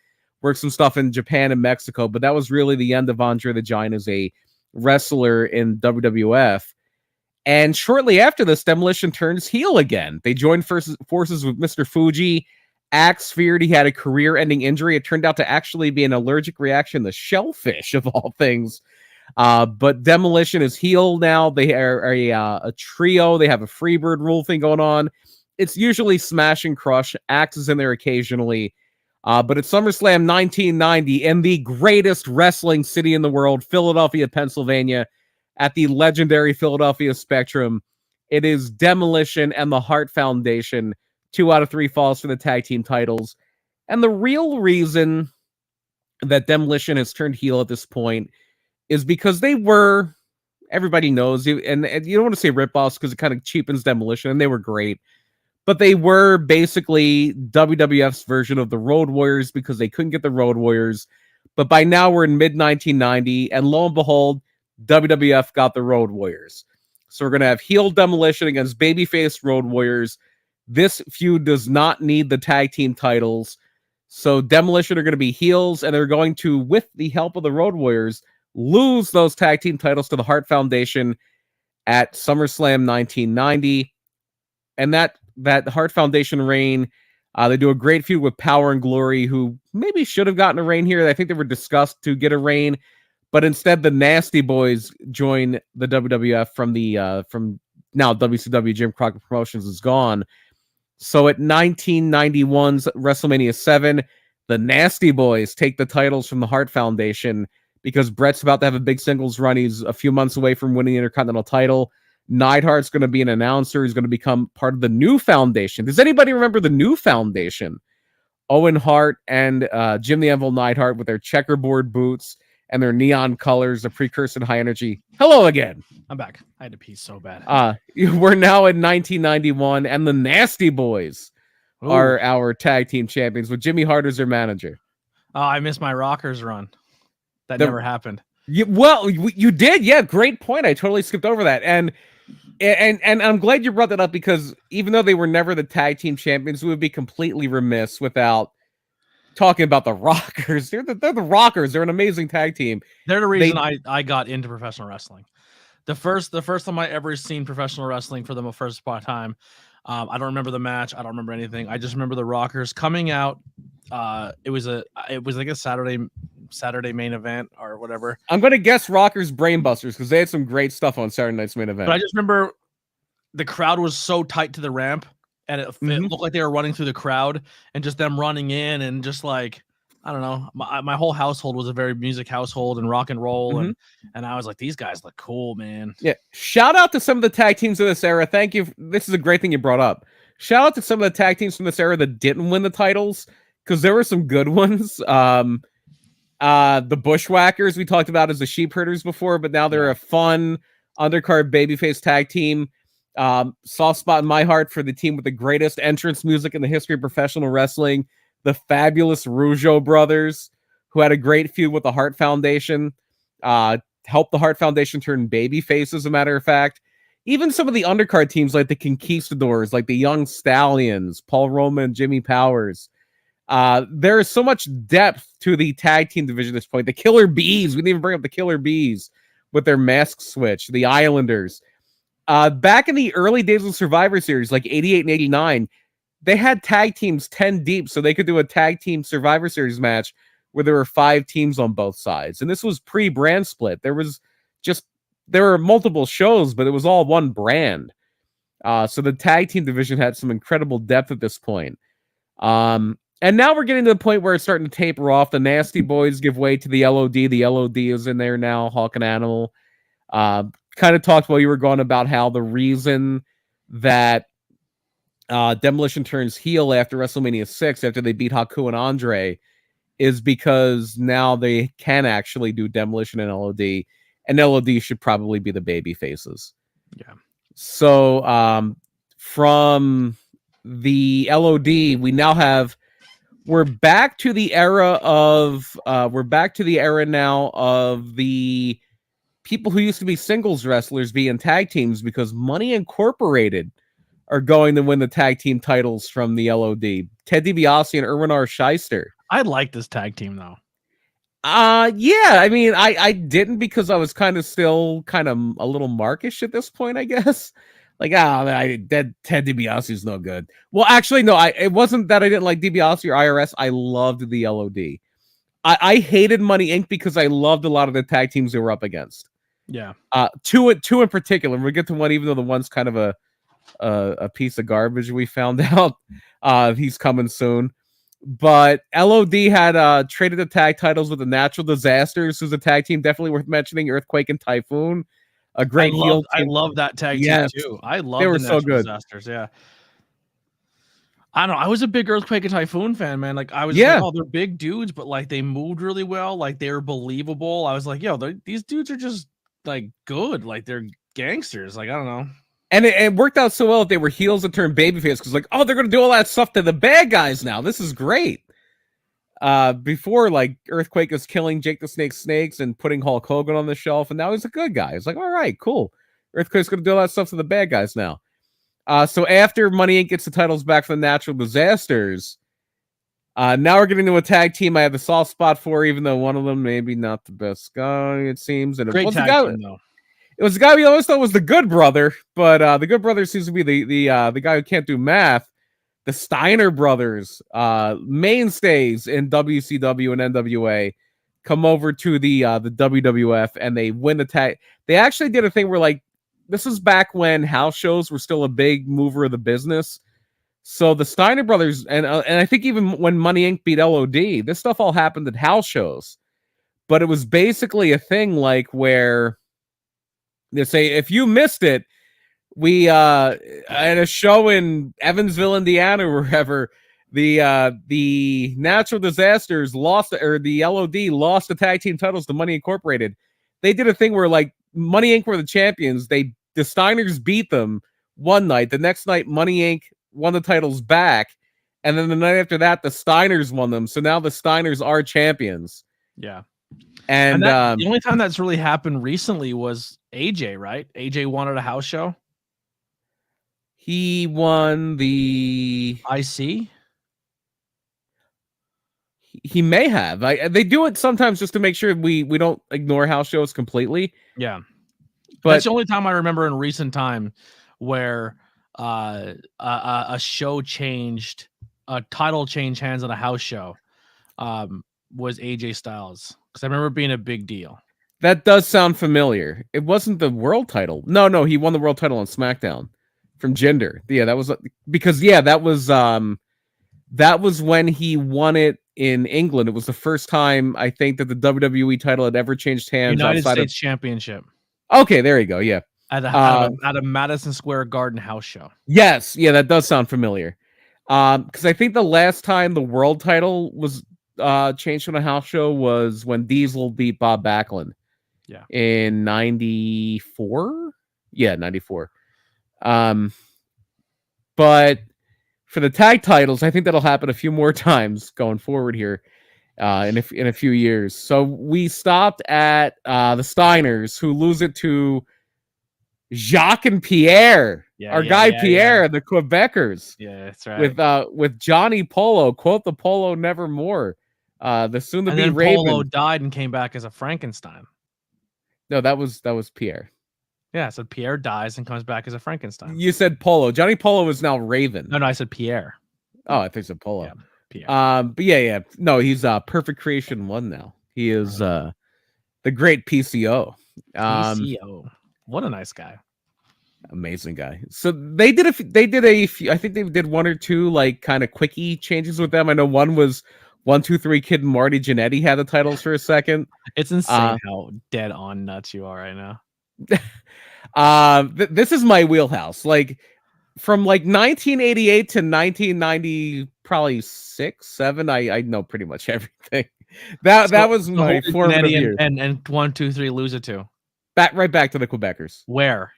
worked some stuff in Japan and Mexico, but that was really the end of Andre the Giant as a wrestler in WWF. And shortly after this, Demolition turns heel again. They joined forces with Mr. Fuji. Axe feared he had a career-ending injury. It turned out to actually be an allergic reaction to shellfish, of all things. But Demolition is heel now. They are a trio. They have a Freebird rule thing going on. It's usually smash and crush. Axe is in there occasionally. But at SummerSlam 1990, in the greatest wrestling city in the world, Philadelphia, Pennsylvania, at the legendary Philadelphia Spectrum, it is Demolition and the Hart Foundation. 2 out of 3 falls for the tag team titles. And the real reason that Demolition has turned heel at this point is because they were, everybody knows, and you don't want to say ripoffs because it kind of cheapens Demolition, and they were great. But they were basically WWF's version of the Road Warriors because they couldn't get the Road Warriors. But by now we're in mid-1990, and lo and behold, WWF got the Road Warriors. So we're going to have heel Demolition against babyface Road Warriors. This feud does not need the tag team titles. So Demolition are going to be heels, and they're going to, with the help of the Road Warriors, lose those tag team titles to the Hart Foundation at SummerSlam 1990. And that Hart Foundation reign, they do a great feud with Power and Glory, who maybe should have gotten a reign here. I think they were discussed to get a reign, but instead the Nasty Boys join the WWF from now WCW. Jim Crockett Promotions is gone. So at 1991's WrestleMania 7, the Nasty Boys take the titles from the Hart Foundation because Bret's about to have a big singles run. He's a few months away from winning the Intercontinental title. Neidhart's going to be an announcer. He's going to become part of the New Foundation. Does anybody remember the New Foundation? Owen Hart and Jim the Anvil Neidhart with their checkerboard boots and their neon colors, the precursor to High Energy. Hello again. I'm back. I had to pee so bad. We're now in 1991, and the Nasty Boys are our tag team champions with Jimmy Hart as their manager. Oh, I missed my Rockers run. That never happened. You did. Yeah, great point. I totally skipped over that. And I'm glad you brought that up because even though they were never the tag team champions, we would be completely remiss without talking about the Rockers. They're the Rockers. They're an amazing tag team. They're the reason I got into professional wrestling. The first time I ever seen professional wrestling for the first time, I don't remember the match. I don't remember anything. I just remember the Rockers coming out. It was like a Saturday main event or whatever. I'm gonna guess Rockers Brainbusters because they had some great stuff on Saturday night's main event. But I just remember the crowd was so tight to the ramp, and it looked like they were running through the crowd, and just them running in, and just like, I don't know, my whole household was a very music household and rock and roll, and I was like, these guys look cool, man. Yeah, shout out to some of the tag teams of this era. Thank you. This is a great thing you brought up. Shout out to some of the tag teams from this era that didn't win the titles because there were some good ones. The Bushwhackers we talked about as the Sheep Herders before, but now they're a fun undercard babyface tag team. Soft spot in my heart for the team with the greatest entrance music in the history of professional wrestling, the fabulous Rougeau brothers, who had a great feud with the Hart Foundation, helped the Hart Foundation turn babyface, as a matter of fact. Even some of the undercard teams like the Conquistadors, like the Young Stallions, Paul Roman and Jimmy Powers. There is so much depth to the tag team division at this point. The Killer Bees, we didn't even bring up the Killer Bees with their mask switch, the Islanders. Back in the early days of Survivor Series, like 88 and 89, they had tag teams 10 deep, so they could do a tag team Survivor Series match where there were 5 teams on both sides. And this was pre-brand split. There were multiple shows, but it was all one brand. So the tag team division had some incredible depth at this point. And now we're getting to the point where it's starting to taper off. The Nasty Boys give way to the LOD. The LOD is in there now, Hawk and Animal. Kind of talked while you were going about how the reason that Demolition turns heel after WrestleMania 6, after they beat Haku and Andre, is because now they can actually do Demolition and LOD, and LOD should probably be the baby faces. Yeah. So from the LOD, we're back to the era now of the people who used to be singles wrestlers being tag teams, because Money Incorporated are going to win the tag team titles from the LOD. Ted DiBiase and Erwin R. Shyster. I like this tag team though. Yeah, I mean, I didn't, because I was still a little markish at this point, I guess. Like, Ted DiBiase's no good. Well, actually, no, it wasn't that I didn't like DiBiase or IRS. I loved the LOD. I hated Money Inc. because I loved a lot of the tag teams they were up against. Yeah. Two in particular. We'll get to one, even though the one's kind of a piece of garbage. We found out he's coming soon. But LOD had traded the tag titles with the Natural Disasters, who's a tag team definitely worth mentioning. Earthquake and Typhoon. A great heel team. I love that tag team too. I love they were the so Natural good. Disasters. Yeah. I don't know. I was a big Earthquake and Typhoon fan, man. Like, I was like, oh, they're big dudes, but like they moved really well. Like, they were believable. I was like, yo, these dudes are just like good. Like, they're gangsters. Like, I don't know. And it worked out so well that they were heels that turned babyface, because like, oh, they're gonna do all that stuff to the bad guys now. This is great. Before, like, Earthquake was killing Jake the Snake Snakes and putting Hulk Hogan on the shelf, and now he's a good guy. It's like, all right, cool. Earthquake's gonna do all that stuff to the bad guys now. So after Money Inc. gets the titles back from the Natural Disasters, now we're getting to a tag team I have the soft spot for, even though one of them maybe not the best guy, it seems. And Great tag team, though. It was the guy we always thought was the Good Brother, but the Good Brother seems to be the guy who can't do math. The Steiner brothers, mainstays in WCW and NWA, come over to the WWF, and they win the tag. They actually did a thing where, like, this was back when house shows were still a big mover of the business. So the Steiner brothers, and I think even when Money Inc. beat LOD, this stuff all happened at house shows. But it was basically a thing like where they say, if you missed it, we at a show in Evansville, Indiana, or wherever, the Natural Disasters lost, or the LOD lost the tag team titles to Money Incorporated. They did a thing where, like, Money Inc. were the champions. The Steiners beat them one night. The next night, Money Inc. won the titles back, and then the night after that, the Steiners won them. So now the Steiners are champions. Yeah. And the only time that's really happened recently was AJ, right? AJ won at a house show. He won the IC. He may have. They do it sometimes just to make sure we don't ignore house shows completely. Yeah, but that's the only time I remember in recent time where a show changed, a title changed hands on a house show. Was AJ Styles, because I remember it being a big deal. That does sound familiar. It wasn't the world title. No, he won the world title on SmackDown from Jinder. Yeah, that was because that was when he won it in England. It was the first time, I think, that the WWE title had ever changed hands. United States Championship. Okay, there you go. Yeah, at a Madison Square Garden house show. Yes, yeah, that does sound familiar. Because I think the last time the world title was changed on a house show was when Diesel beat Bob Backlund. Yeah, in 94. Yeah, 94. But for the tag titles, I think that'll happen a few more times going forward here in a few years. So we stopped at the Steiners, who lose it to Jacques and Pierre, Pierre, the Quebecers. Yeah, that's right. With Johnny Polo, quote the Polo nevermore. The soon to be Raven. Polo died and came back as a Frankenstein. No, that was Pierre. Yeah, so Pierre dies and comes back as a Frankenstein. You said Polo. Johnny Polo is now Raven. No, I said Pierre. Oh, I think you said Polo. Yeah, Pierre. But yeah. No, he's Perfect Creation 1 now. He is the great PCO. PCO. What a nice guy. Amazing guy. So they did a few, I think they did one or two like kind of quickie changes with them. I know one was 1-2-3 Kid and Marty Jannetty had the titles for a second. It's insane how dead on nuts you are right now. This is my wheelhouse. Like from like 1988 to 1990, probably 6, 7. I know pretty much everything. That was my formative years. And 1-2-3 lose it to right back to the Quebecers. Where?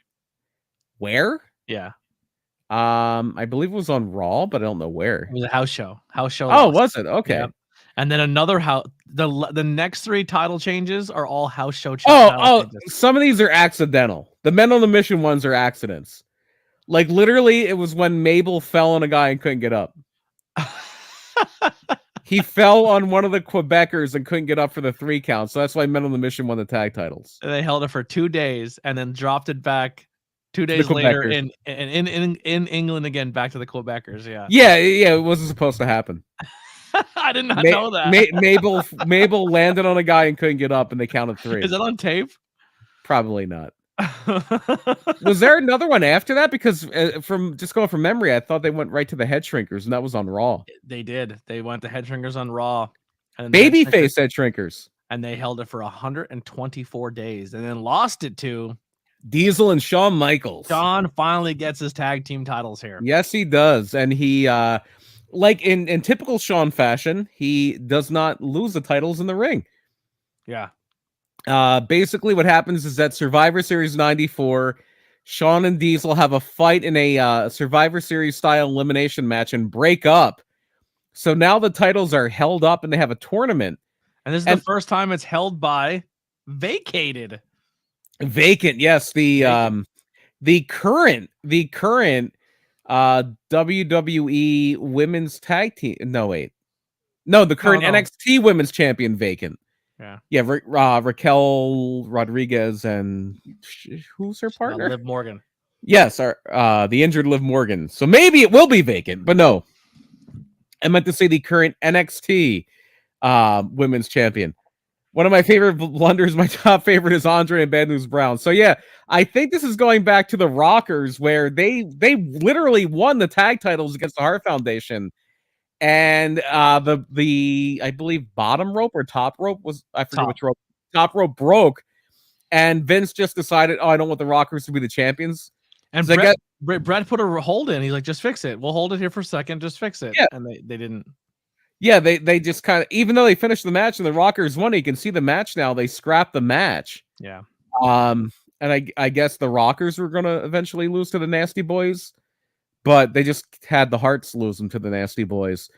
Yeah. I believe it was on Raw, but I don't know where. It was a house show. Oh, was it? Okay. Yep. And then another house. The next 3 title changes are all house show. Changes. Some of these are accidental. The Men on the Mission ones are accidents. Like literally, it was when Mabel fell on a guy and couldn't get up. He fell on one of the Quebecers and couldn't get up for the 3 count. So that's why Men on the Mission won the tag titles. They held it for 2 days and then dropped it back 2 days later in England again, back to the Quebecers. Yeah. It wasn't supposed to happen. I did not know that. Mabel landed on a guy and couldn't get up, and they counted 3. Is that on tape? Probably not. Was there another one after that? Because from just going from memory, I thought they went right to the Head Shrinkers, and that was on Raw. They did. They went to Head Shrinkers on Raw. And Babyface Head Shrinkers. And they held it for 124 days, and then lost it to Diesel and Shawn Michaels. Shawn finally gets his tag team titles here. Yes, he does. And he, like in typical Shawn fashion, he does not lose the titles in the ring. Yeah. Basically what happens is that Survivor Series 94, Shawn and Diesel have a fight in a Survivor Series style elimination match and break up. So now the titles are held up and they have a tournament. And this is the first time it's held by vacated. Vacant, yes. The current WWE women's tag team. The current NXT women's champion vacant. Yeah. Raquel Rodriguez and who's her partner? Liv Morgan. Yes, the injured Liv Morgan. So maybe it will be vacant, but no. I meant to say the current NXT women's champion. One of my favorite blunders, my top favorite, is Andre and Bad News Brown. So yeah, I think this is going back to the Rockers, where they literally won the tag titles against the Hart Foundation, and the I believe bottom rope or top rope was, I forget which rope. Top rope broke, and Vince just decided, I don't want the Rockers to be the champions. And Brett put a hold in. He's like, just fix it. We'll hold it here for a second. Just fix it. Yeah. And they didn't. Yeah, they just kind of, even though they finished the match and the Rockers won, you can see the match now. They scrapped the match. Yeah. And I guess the Rockers were going to eventually lose to the Nasty Boys, but they just had the Hearts lose them to the Nasty Boys.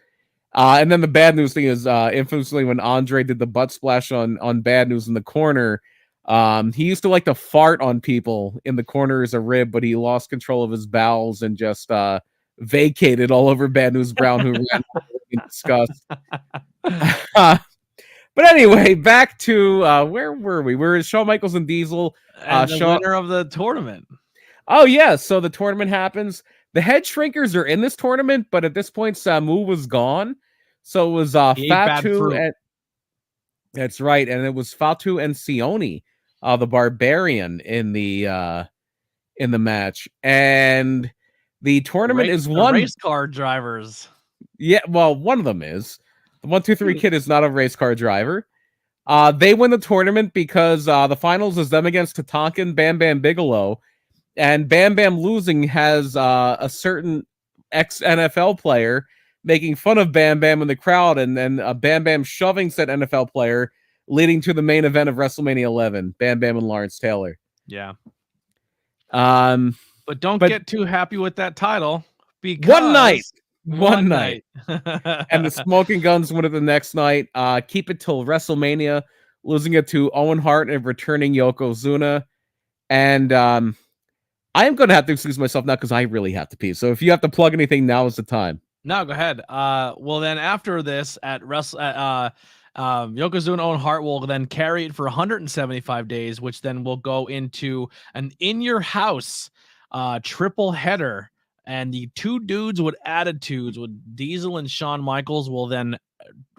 And then the Bad News thing is infamously when Andre did the butt splash on Bad News in the corner. He used to like to fart on people in the corner as a rib, but he lost control of his bowels and just vacated all over Bad News Brown, who ran in disgust. But anyway, back to where were we? We're at Shawn Michaels and Diesel. And the winner of the tournament. Oh, yeah. So the tournament happens. The Head Shrinkers are in this tournament, but at this point, Samu was gone. So it was Fatu. That's right. And it was Fatu and Sione, the Barbarian, in the match. And the tournament is one race car drivers. Yeah, well, one of them is. The 1-2-3 Kid is not a race car driver. They win the tournament because the finals is them against Tatanka and Bam Bam Bigelow. And Bam Bam losing has a certain ex-NFL player making fun of Bam Bam in the crowd, and then Bam Bam shoving said NFL player, leading to the main event of WrestleMania 11, Bam Bam and Lawrence Taylor. Yeah. But don't get too happy with that title, because one night. And the Smoking Guns win it the next night. Keep it till WrestleMania, losing it to Owen Hart and returning Yokozuna. And I am going to have to excuse myself now because I really have to pee. So if you have to plug anything, now is the time. No, go ahead. Well, then after this Yokozuna and Owen Hart will then carry it for 175 days, which then will go into an in your house triple header. And the two dudes with attitudes, with Diesel and Shawn Michaels, will then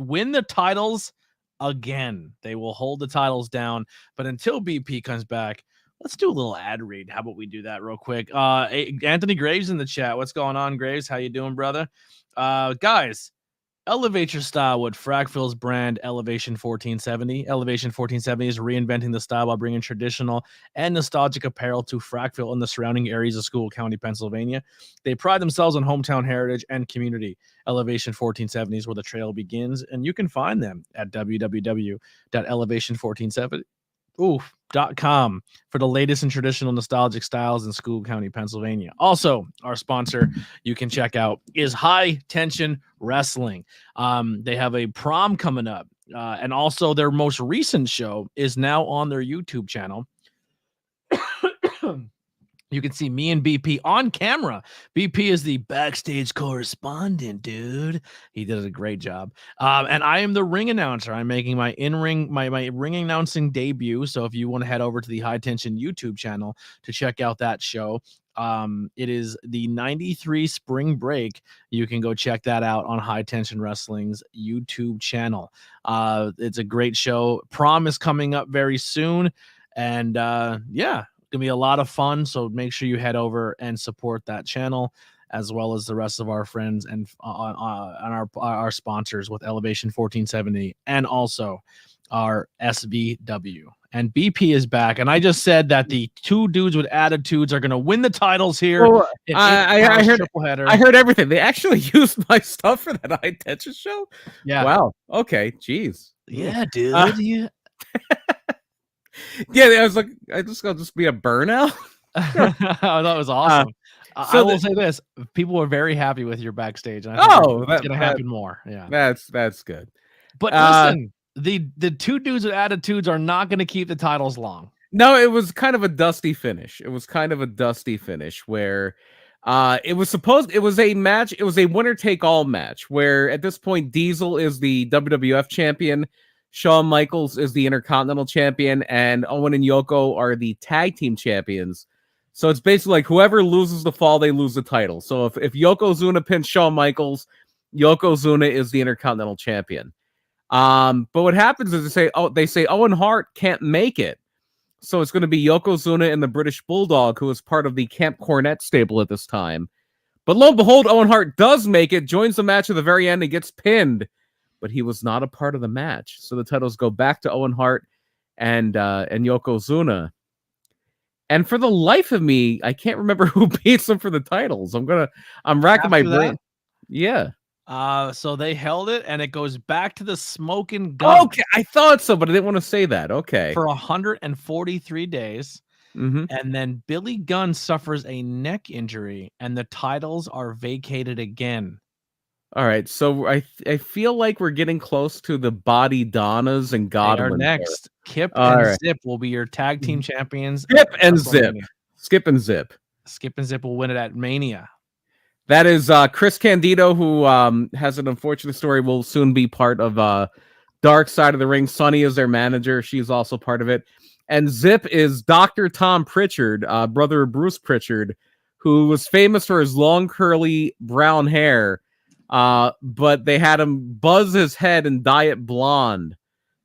win the titles again. They will hold the titles down. But until BP comes back, Let's do a little ad read. How about we do that real quick? Anthony Graves in the chat. What's going on, Graves? How you doing, brother? Guys, elevate your style with Fragfill's brand Elevation 1470. Elevation 1470 is reinventing the style by bringing traditional and nostalgic apparel to Fragfill and the surrounding areas of Schuylkill County, Pennsylvania. They pride themselves on hometown heritage and community. Elevation 1470 is where the trail begins, and you can find them at www.elevation1470.com for the latest in traditional nostalgic styles in Schuylkill County, Pennsylvania. Also, our sponsor you can check out is High Tension Wrestling. They have a prom coming up, and also their most recent show is now on their YouTube channel. You can see me and BP on camera. BP is the backstage correspondent, dude. He did a great job. And I am the ring announcer. I'm making my my ring announcing debut. So if you want to head over to the High Tension YouTube channel to check out that show, it is the 93 Spring Break. You can go check that out on High Tension Wrestling's YouTube channel. It's a great show. Prom is coming up very soon. And yeah. Gonna be a lot of fun, so make sure you head over and support that channel, as well as the rest of our friends and our sponsors with Elevation 1470 and also our SVW. And BP is back, and I just said that the two dudes with attitudes are gonna win the titles here. Well, I heard everything. They actually used my stuff for that High Tension show. Yeah. Wow. Okay. Jeez. Yeah, dude. Yeah. Yeah, I was like, I'll just be a burnout. Oh, that was awesome. I will say this: people were very happy with your backstage. And I think it's gonna happen more. Yeah, that's good. But listen, the two dudes with attitudes are not going to keep the titles long. No, it was kind of a dusty finish. Where it was a match. It was a winner take all match where at this point Diesel is the WWF champion. Shawn Michaels is the Intercontinental Champion, and Owen and Yoko are the Tag Team Champions. So it's basically like whoever loses the fall, they lose the title. So if Yokozuna pins Shawn Michaels, Yokozuna is the Intercontinental Champion. But what happens is they say Owen Hart can't make it. So it's going to be Yokozuna and the British Bulldog, who is part of the Camp Cornette stable at this time. But lo and behold, Owen Hart does make it, joins the match at the very end, and gets pinned. But he was not a part of the match. So the titles go back to Owen Hart and Yokozuna. And for the life of me, I can't remember who beats them for the titles. I'm racking my brain. Yeah. So they held it, and it goes back to the Smoking Gun. Okay, I thought so, but I didn't want to say that. Okay. For 143 days. Mm-hmm. And then Billy Gunn suffers a neck injury, and the titles are vacated again. All right, so I feel like we're getting close to the Body Donnas and Godwin. They are next. Kip and Zip will be your tag team champions. Skip and Zip will win it at Mania. That is Chris Candido, who has an unfortunate story, will soon be part of Dark Side of the Ring. Sunny is their manager. She's also part of it. And Zip is Dr. Tom Pritchard, brother of Bruce Pritchard, who was famous for his long, curly, brown hair. But they had him buzz his head and dye it blonde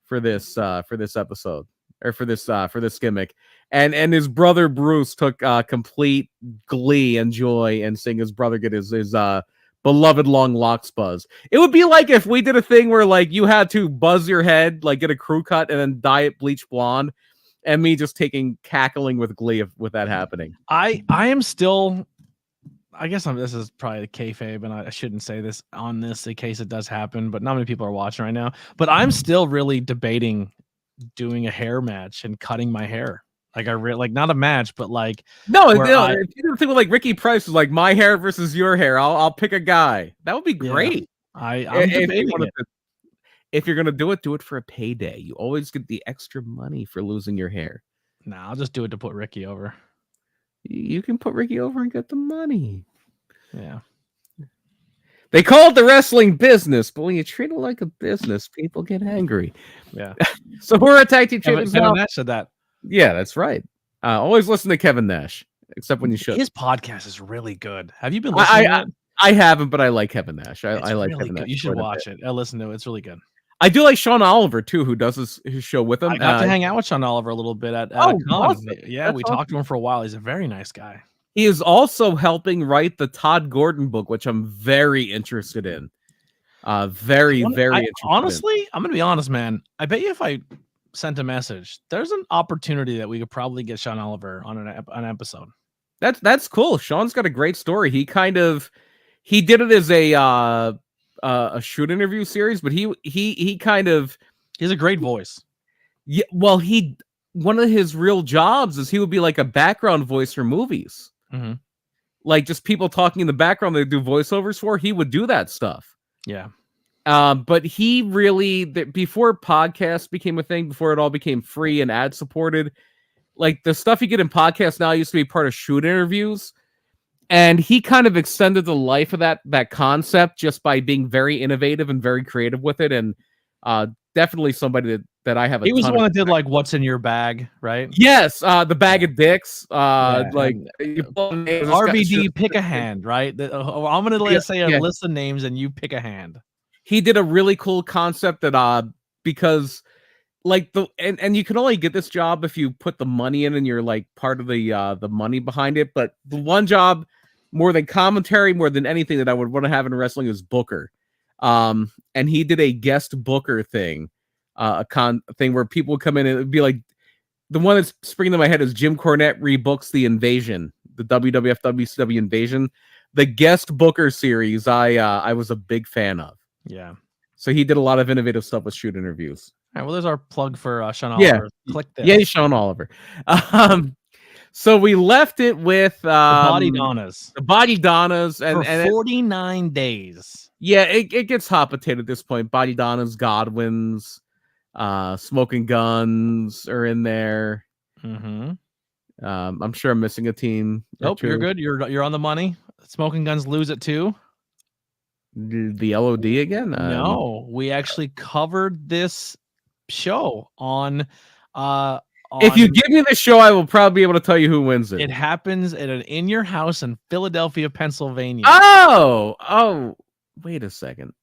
for this episode, or for this gimmick. And his brother Bruce took complete glee and joy in seeing his brother get his beloved long locks buzz. It would be like if we did a thing where like you had to buzz your head, like get a crew cut and then dye it bleach blonde, and me just cackling with glee with that happening. I am still. I guess this is probably kayfabe, and I shouldn't say this on this in case it does happen, but not many people are watching right now. But I'm still really debating doing a hair match and cutting my hair. Like not a match, but like if you do a thing with like Ricky Price was like my hair versus your hair, I'll pick a guy. That would be great. Yeah, I'm debating it. If you're gonna do it for a payday. You always get the extra money for losing your hair. Nah, I'll just do it to put Ricky over. You can put Ricky over and get the money. Yeah. They call it the wrestling business, but when you treat it like a business, people get angry. Yeah. So we're a tag team champions now. Kevin Nash said that. Yeah, that's right. Always listen to Kevin Nash, except when you should. His podcast is really good. Have you been listening to it? I haven't, but I like Kevin Nash. I like really Kevin Nash. You should watch it. Listen to it. It's really good. I do like Sean Oliver too, who does his show with him. I got to hang out with Sean Oliver a little bit at a con. Awesome. Yeah, That's we awesome. talked to him for a while. He's a very nice guy. He is also helping write the Todd Gordon book, which I'm very interested in. Very interested. Honestly, I'm gonna be honest, man. I bet you if I sent a message, there's an opportunity that we could probably get Sean Oliver on an episode. That's cool. Sean's got a great story. He did it as a shoot interview series, but he has a great voice. Yeah, well, one of his real jobs is he would be like a background voice for movies. Mm-hmm. Like just people talking in the background they do voiceovers for. He would do that stuff. Yeah. But he really, before podcasts became a thing, before it all became free and ad supported, like the stuff you get in podcasts now used to be part of shoot interviews. And he kind of extended the life of that concept just by being very innovative and very creative with it. And definitely somebody that I have. He was the one that did like "What's in Your Bag," right? Yes, the bag of dicks. Like RVD, pick a hand, right? I'm gonna say a list of names, and you pick a hand. He did a really cool concept that because like and you can only get this job if you put the money in and you're like part of the money behind it. But the one job more than commentary, more than anything that I would want to have in wrestling is booker. And he did a guest booker thing, a thing where people would come in and it'd be like the one that's springing to my head is Jim Cornette rebooks the Invasion, the WWF WCW Invasion, the guest booker series. I was a big fan of. Yeah. So he did a lot of innovative stuff with shoot interviews. All right, well, there's our plug for Sean Oliver. Click this. Yay, Sean Oliver. So we left it with the Body Donnas. The Body Donnas. And 49 days. Yeah, it gets hot potato at this point. Body Donnas, Godwins, Smoking Guns are in there. Mm-hmm. I'm sure I'm missing a team. Nope, you're good. You're on the money. Smoking Guns lose it too. The LOD again? No, we actually covered this show on if you give me the show, I will probably be able to tell you who wins it. It happens at an In Your House in Philadelphia, Pennsylvania. Oh, wait a second.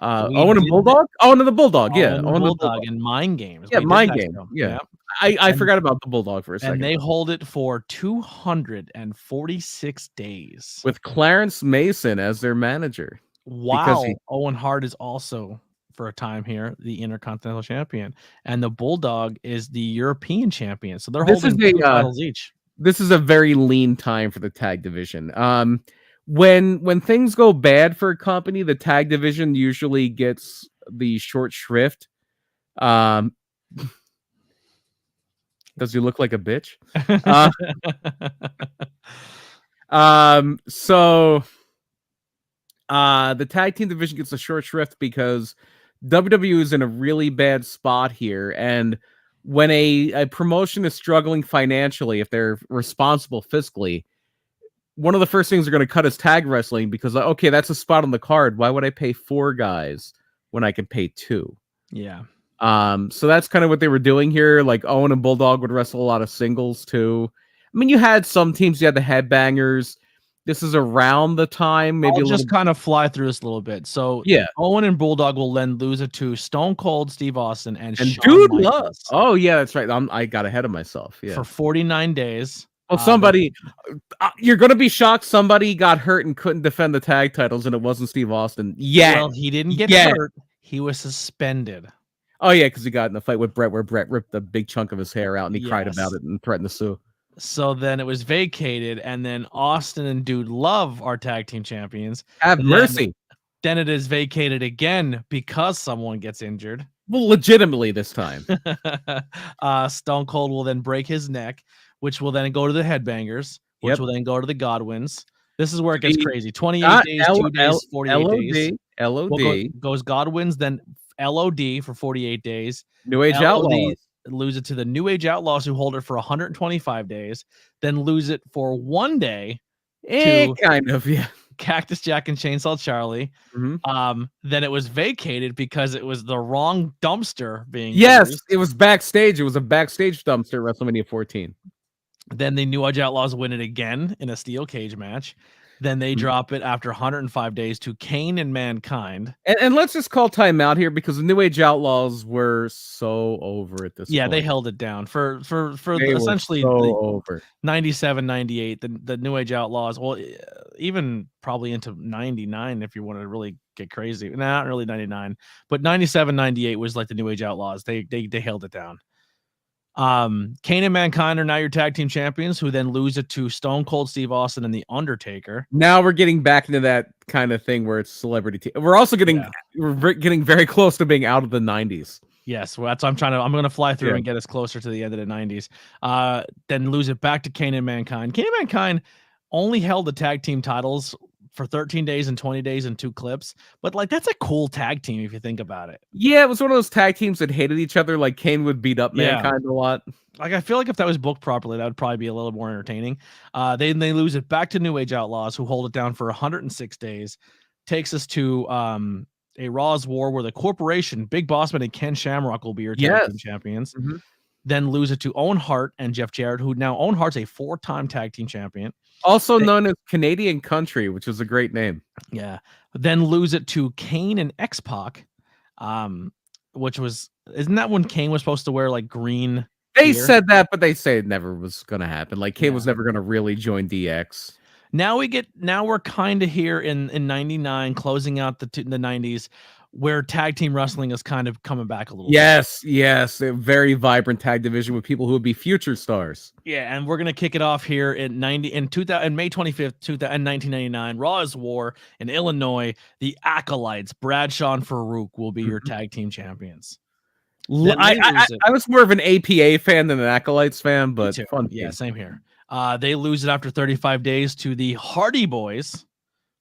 Owen and Bulldog? Oh, no, the Bulldog. Yeah, Owen and Bulldog and Mind Games. Yeah, Mind Game. Yeah. I forgot about the Bulldog for a second. And they hold it for 246 days. With Clarence Mason as their manager. Wow. Owen Hart is also, for a time here, the Intercontinental Champion. And the Bulldog is the European Champion. So they're holding two titles each. This is a very lean time for the tag division. When things go bad for a company, the tag division usually gets the short shrift. Does he look like a bitch? So the tag team division gets a short shrift because WWE is in a really bad spot here. And when a promotion is struggling financially, if they're responsible fiscally, one of the first things they're going to cut is tag wrestling because, okay, that's a spot on the card. Why would I pay 4 guys when I can pay 2? Yeah. So that's kind of what they were doing here. Like Owen and Bulldog would wrestle a lot of singles too. I mean, you had some teams, you had the Headbangers. This is around the time. Maybe I'll just kind of fly through this a little bit. So yeah, Owen and Bulldog will then lose it to Stone Cold Steve Austin and Shawn Dude Michaels. Love. Oh yeah, that's right. I got ahead of myself. Yeah, for 49 days. Well, somebody, you're gonna be shocked. Somebody got hurt and couldn't defend the tag titles, and it wasn't Steve Austin. Yeah, well, he didn't get hurt. He was suspended. Oh yeah, because he got in a fight with Brett, where Brett ripped a big chunk of his hair out, and he cried about it and threatened to sue. So then it was vacated, and then Austin and Dude Love are tag team champions. Have mercy. Then it is vacated again because someone gets injured. Well, legitimately this time. Stone Cold will then break his neck, which will then go to the Headbangers, which will then go to the Godwins. This is where it gets crazy. 28 days, 2 days, 48 days. LOD. Goes Godwins, then LOD for 48 days. New Age Outlaws. Lose it to the New Age Outlaws, who hold it for 125 days, then lose it for 1 day to kind of, yeah. Cactus Jack and Chainsaw Charlie. Mm-hmm. Then it was vacated because it was the wrong dumpster being used. It was backstage. It was a backstage dumpster at WrestleMania 14. Then the New Age Outlaws win it again in a steel cage match. Then they drop it after 105 days to Kane and Mankind. And let's just call time out here because the New Age Outlaws were so over at this point. They held it down for They essentially were so over. 97, 98, the New Age Outlaws. Well, even probably into 99 if you want to really get crazy. Not really 99, but 97, 98 was like the New Age Outlaws. They held it down. Kane and Mankind are now your tag team champions, who then lose it to Stone Cold Steve Austin and The Undertaker. Now we're getting back into that kind of thing where it's celebrity. We're also getting we're getting very close to being out of the 90s. Yes, well, that's what I'm going to fly through and get us closer to the end of the 90s. Then lose it back to Kane and Mankind. Kane and Mankind only held the tag team titles for 13 days and 20 days and 2 clips. But like, that's a cool tag team if you think about it. Yeah, it was one of those tag teams that hated each other. Like Kane would beat up Mankind a lot. Like, I feel like if that was booked properly, that would probably be a little more entertaining. They lose it back to New Age Outlaws, who hold it down for 106 days. Takes us to a Raw's War where the Corporation, Big Bossman and Ken Shamrock will be your tag team champions. Then lose it to Owen Hart and Jeff Jarrett, who now Owen Hart's a 4-time tag team champion. Also known as Canadian Country, which is a great name. Yeah. Then lose it to Kane and X-Pac, which was, isn't that when Kane was supposed to wear like green? They said that, but they say it never was going to happen. Like Kane was never going to really join DX. Now we're kind of here in 99, closing out the 90s, where tag team wrestling is kind of coming back a little bit. Yes, a very vibrant tag division with people who would be future stars. Yeah, and we're gonna kick it off here in May 25th, 1999. Raw's War in Illinois. The Acolytes, Bradshaw and Farouk, will be your tag team champions. I was more of an APA fan than an Acolytes fan, but fun. Yeah, same here. They lose it after 35 days to the Hardy Boys,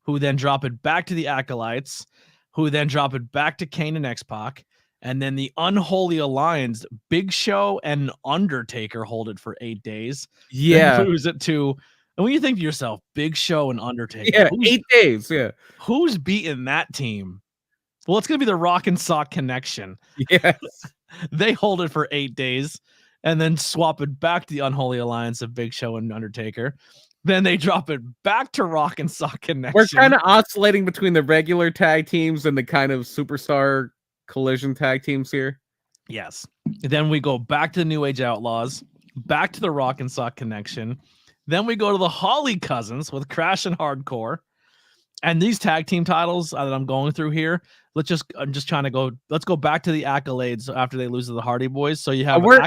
who then drop it back to the Acolytes, who then drop it back to Kane and X-Pac, and then the Unholy Alliance, Big Show and Undertaker hold it for 8 days. Yeah. Lose it to, and when you think to yourself, Big Show and Undertaker. Yeah, 8 days, yeah. Who's beating that team? Well, it's going to be the Rock and Sock Connection. Yes. They hold it for 8 days and then swap it back to the Unholy Alliance of Big Show and Undertaker. Then they drop it back to Rock and Sock Connection. We're kind of oscillating between the regular tag teams and the kind of superstar collision tag teams here. Yes. Then we go back to the New Age Outlaws, back to the Rock and Sock Connection. Then we go to the Holly Cousins with Crash and Hardcore. And these tag team titles that I'm going through here, let's go back to the Accolades after they lose to the Hardy Boys. So you have we're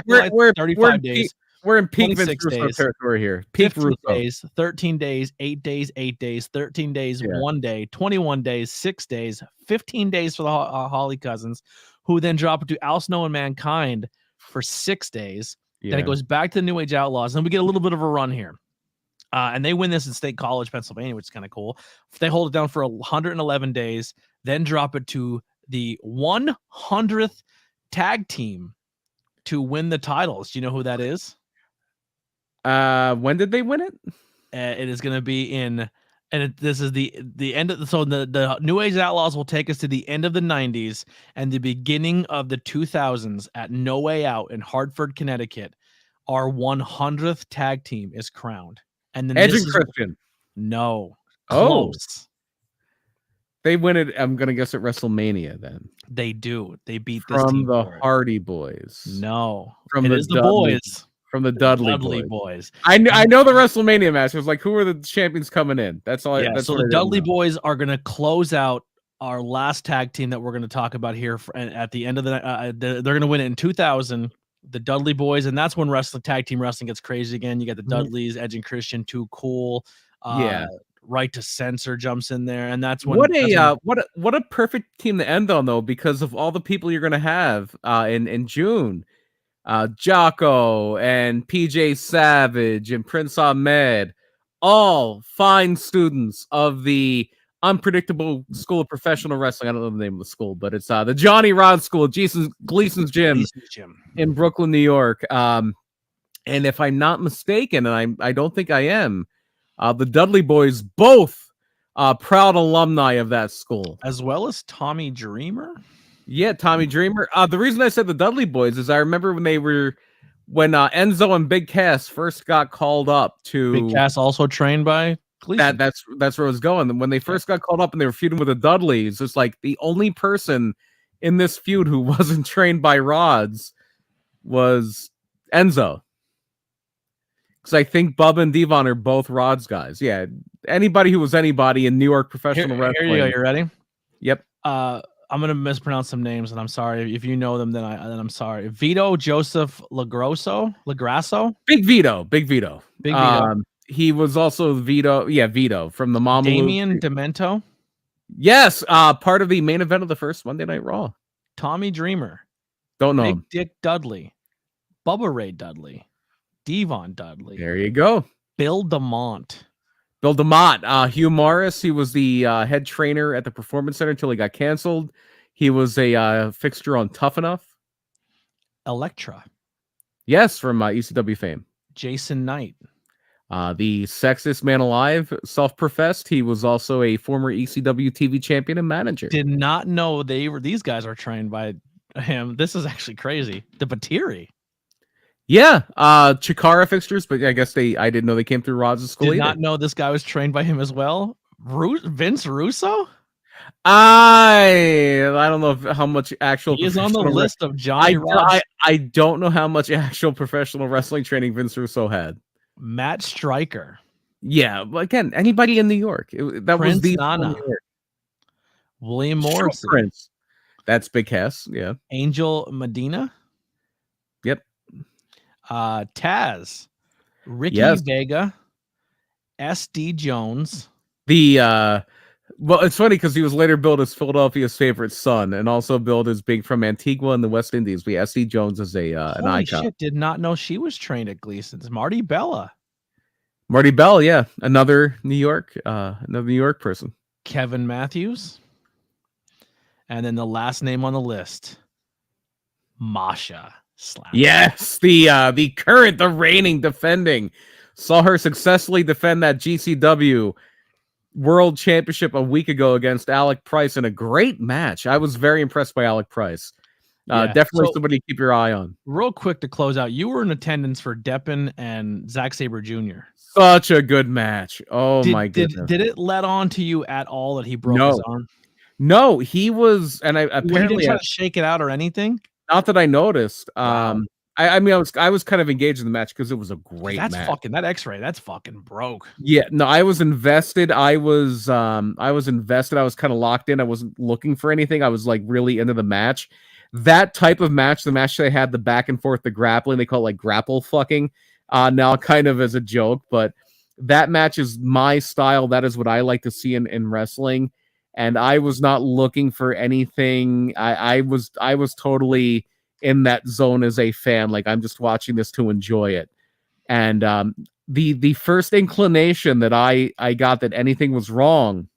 35 days. We're in peak Vince Russo territory here. Peak 15 days, 13 days, 8 days, 8 days, 13 days, 1 day, 21 days, 6 days, 15 days for the Holly Cousins, who then drop it to Al Snow and Mankind for 6 days. Then it goes back to the New Age Outlaws. And we get a little bit of a run here. And they win this in State College, Pennsylvania, which is kind of cool. They hold it down for 111 days, then drop it to the 100th tag team to win the titles. Do you know who that is? When did they win it? It is going to be this is the end of the New Age Outlaws will take us to the end of the 90s and the beginning of the 2000s at No Way Out in Hartford, Connecticut. Our 100th tag team is crowned. And then Edge and Christian. No. Close. They win it, I'm going to guess, at WrestleMania then. They do. They beat this From team the Hardy Boys. No. From the boys. From the Dudley Boys. I know the WrestleMania match. It was like, who are the champions coming in? That's all. Yeah, so the Dudley Boys are going to close out our last tag team that we're going to talk about here at the end of the they're going to win it in 2000. The Dudley Boys, and that's when tag team wrestling gets crazy again. You got the Dudleys, Edge and Christian, Too Cool. Right to Censor jumps in there, and that's when what a perfect team to end on, though, because of all the people you're going to have in June. Jocko and PJ Savage and Prince Ahmed, all fine students of the unpredictable school of professional wrestling. I don't know the name of the school, but it's the Johnny Rod School, Gleason's Gym in Brooklyn, New York. And if I'm not mistaken, and I don't think I am, the Dudley Boys, both proud alumni of that school, as well as Tommy Dreamer. Yeah, Tommy Dreamer. The reason I said the Dudley Boys is I remember when Enzo and Big Cass first got called up to. Big Cass also trained by Gleason. That's where I was going. And when they first got called up and they were feuding with the Dudleys, it's like the only person in this feud who wasn't trained by Rods was Enzo. Because I think Bubba and Devon are both Rods guys. Yeah, anybody who was anybody in New York professional wrestling. Here you go. You ready? Yep. I'm gonna mispronounce some names, and I'm sorry if you know them. Then I'm sorry. Vito Joseph Lagrasso. Big Vito. He was also Vito. Yeah, Vito from the Mama. Damian Demento. Yes, part of the main event of the first Monday Night Raw. Tommy Dreamer. Don't know Big him. Dick Dudley. Bubba Ray Dudley. Devon Dudley. There you go. Bill DeMont. Hugh Morris, he was the head trainer at the Performance Center until he got canceled. He was a fixture on Tough Enough. Electra. Yes, from ECW fame. Jason Knight. The sexiest man alive, self-professed. He was also a former ECW TV champion and manager. Did not know these guys are trained by him. This is actually crazy. The Batiri. Yeah, Chikara fixtures, but I guess I didn't know they came through Rod's school. Did not know this guy was trained by him as well. Vince Russo. I don't know how much actual. He is on the list of Johnny Rod's. I don't know how much actual professional wrestling training Vince Russo had. Matt Stryker. Yeah, but again, anybody in New York. That Prince was the Nana. William Morrison. Prince. That's Big Hess. Yeah. Angel Medina. Yep. Taz. Ricky Vega. SD Jones. Well, it's funny because he was later billed as Philadelphia's favorite son, and also billed as being from Antigua in the West Indies. We SD Jones as an icon. Shit, did not know she was trained at Gleason's. Marty Bell, yeah, another New York person. Kevin Matthews, and then the last name on the list, Masha Slash. Yes, the reigning, defending, saw her successfully defend that GCW World Championship a week ago against Alec Price in a great match. I was very impressed by Alec Price. Definitely somebody to keep your eye on. Real quick to close out, you were in attendance for Deppen and Zack Sabre Jr. Such a good match. Oh my goodness. Did it let on to you at all that he broke his arm? No, he was, and I apparently didn't try to shake it out or anything. Not that I noticed. Wow. I mean, I was kind of engaged in the match because it was a great match. That X-ray. That's fucking broke. Yeah, no, I was invested. I was invested. I was kind of locked in. I wasn't looking for anything. I was like really into the match. That type of match, the match they had, the back and forth, the grappling, they call it like grapple fucking. Now kind of as a joke, but that match is my style. That is what I like to see in wrestling. And I was not looking for anything. I was totally in that zone as a fan. Like, I'm just watching this to enjoy it. And the first inclination that I got that anything was wrong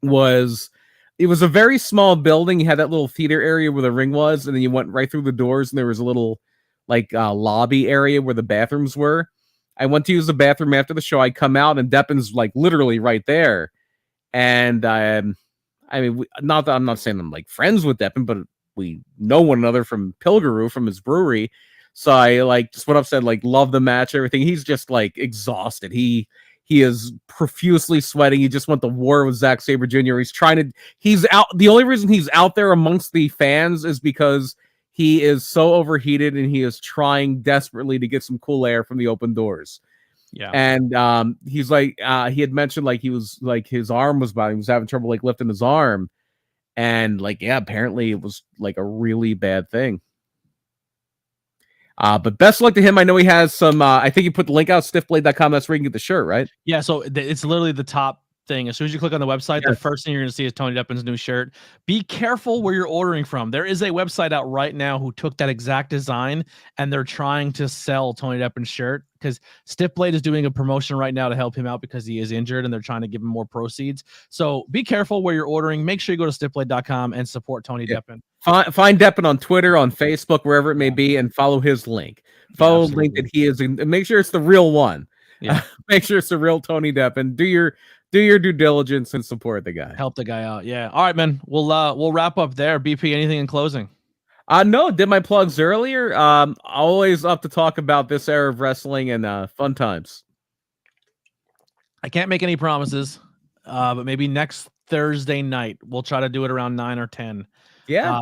was, it was a very small building. You had that little theater area where the ring was, and then you went right through the doors, and there was a little like lobby area where the bathrooms were. I went to use the bathroom after the show. I come out, and Deppen's like literally right there. And I mean, not that I'm not saying I'm like friends with Deppen, but we know one another from Pilgaroo, from his brewery. So I like just went up, said like, love the match, everything. He's just like exhausted. He is profusely sweating. He just went to war with Zack Sabre Jr. He's out. The only reason he's out there amongst the fans is because he is so overheated and he is trying desperately to get some cool air from the open doors. Yeah. And he's like, he had mentioned like he was like his arm was bothering. He was having trouble like lifting his arm. And like, yeah, apparently it was like a really bad thing. But best of luck to him. I know he has some, I think you put the link out, stiffblade.com. That's where you can get the shirt, right? Yeah. So it's literally the top thing. As soon as you click on the website, the first thing you're going to see is Tony Deppen's new shirt. Be careful where you're ordering from. There is a website out right now who took that exact design and they're trying to sell Tony Deppen's shirt, because Stiffblade is doing a promotion right now to help him out because he is injured and they're trying to give him more proceeds. So be careful where you're ordering. Make sure you go to stiffblade.com and support Tony Deppen. Find Deppen on Twitter, on Facebook, wherever it may be, and follow his link. Follow the link that he is in. Make sure it's the real one. Yeah. Make sure it's the real Tony Deppen. Do your due diligence and support the guy. Help the guy out. Yeah. All right, man. We'll wrap up there. BP, anything in closing? No, did my plugs earlier. Always up to talk about this era of wrestling and fun times. I can't make any promises, but maybe next Thursday night we'll try to do it around 9 or 10. Yeah,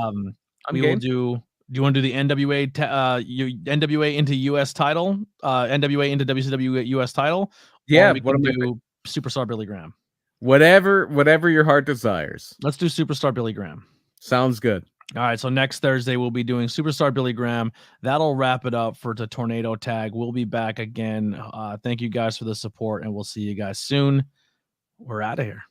We will do. Do you want to do the NWA NWA into US title, NWA into WCW US title? Yeah, or we can do Superstar Billy Graham. Whatever your heart desires. Let's do Superstar Billy Graham. Sounds good. All right, so next Thursday we'll be doing Superstar Billy Graham. That'll wrap it up for the Tornado Tag. We'll be back again. Thank you guys for the support, and we'll see you guys soon. We're out of here.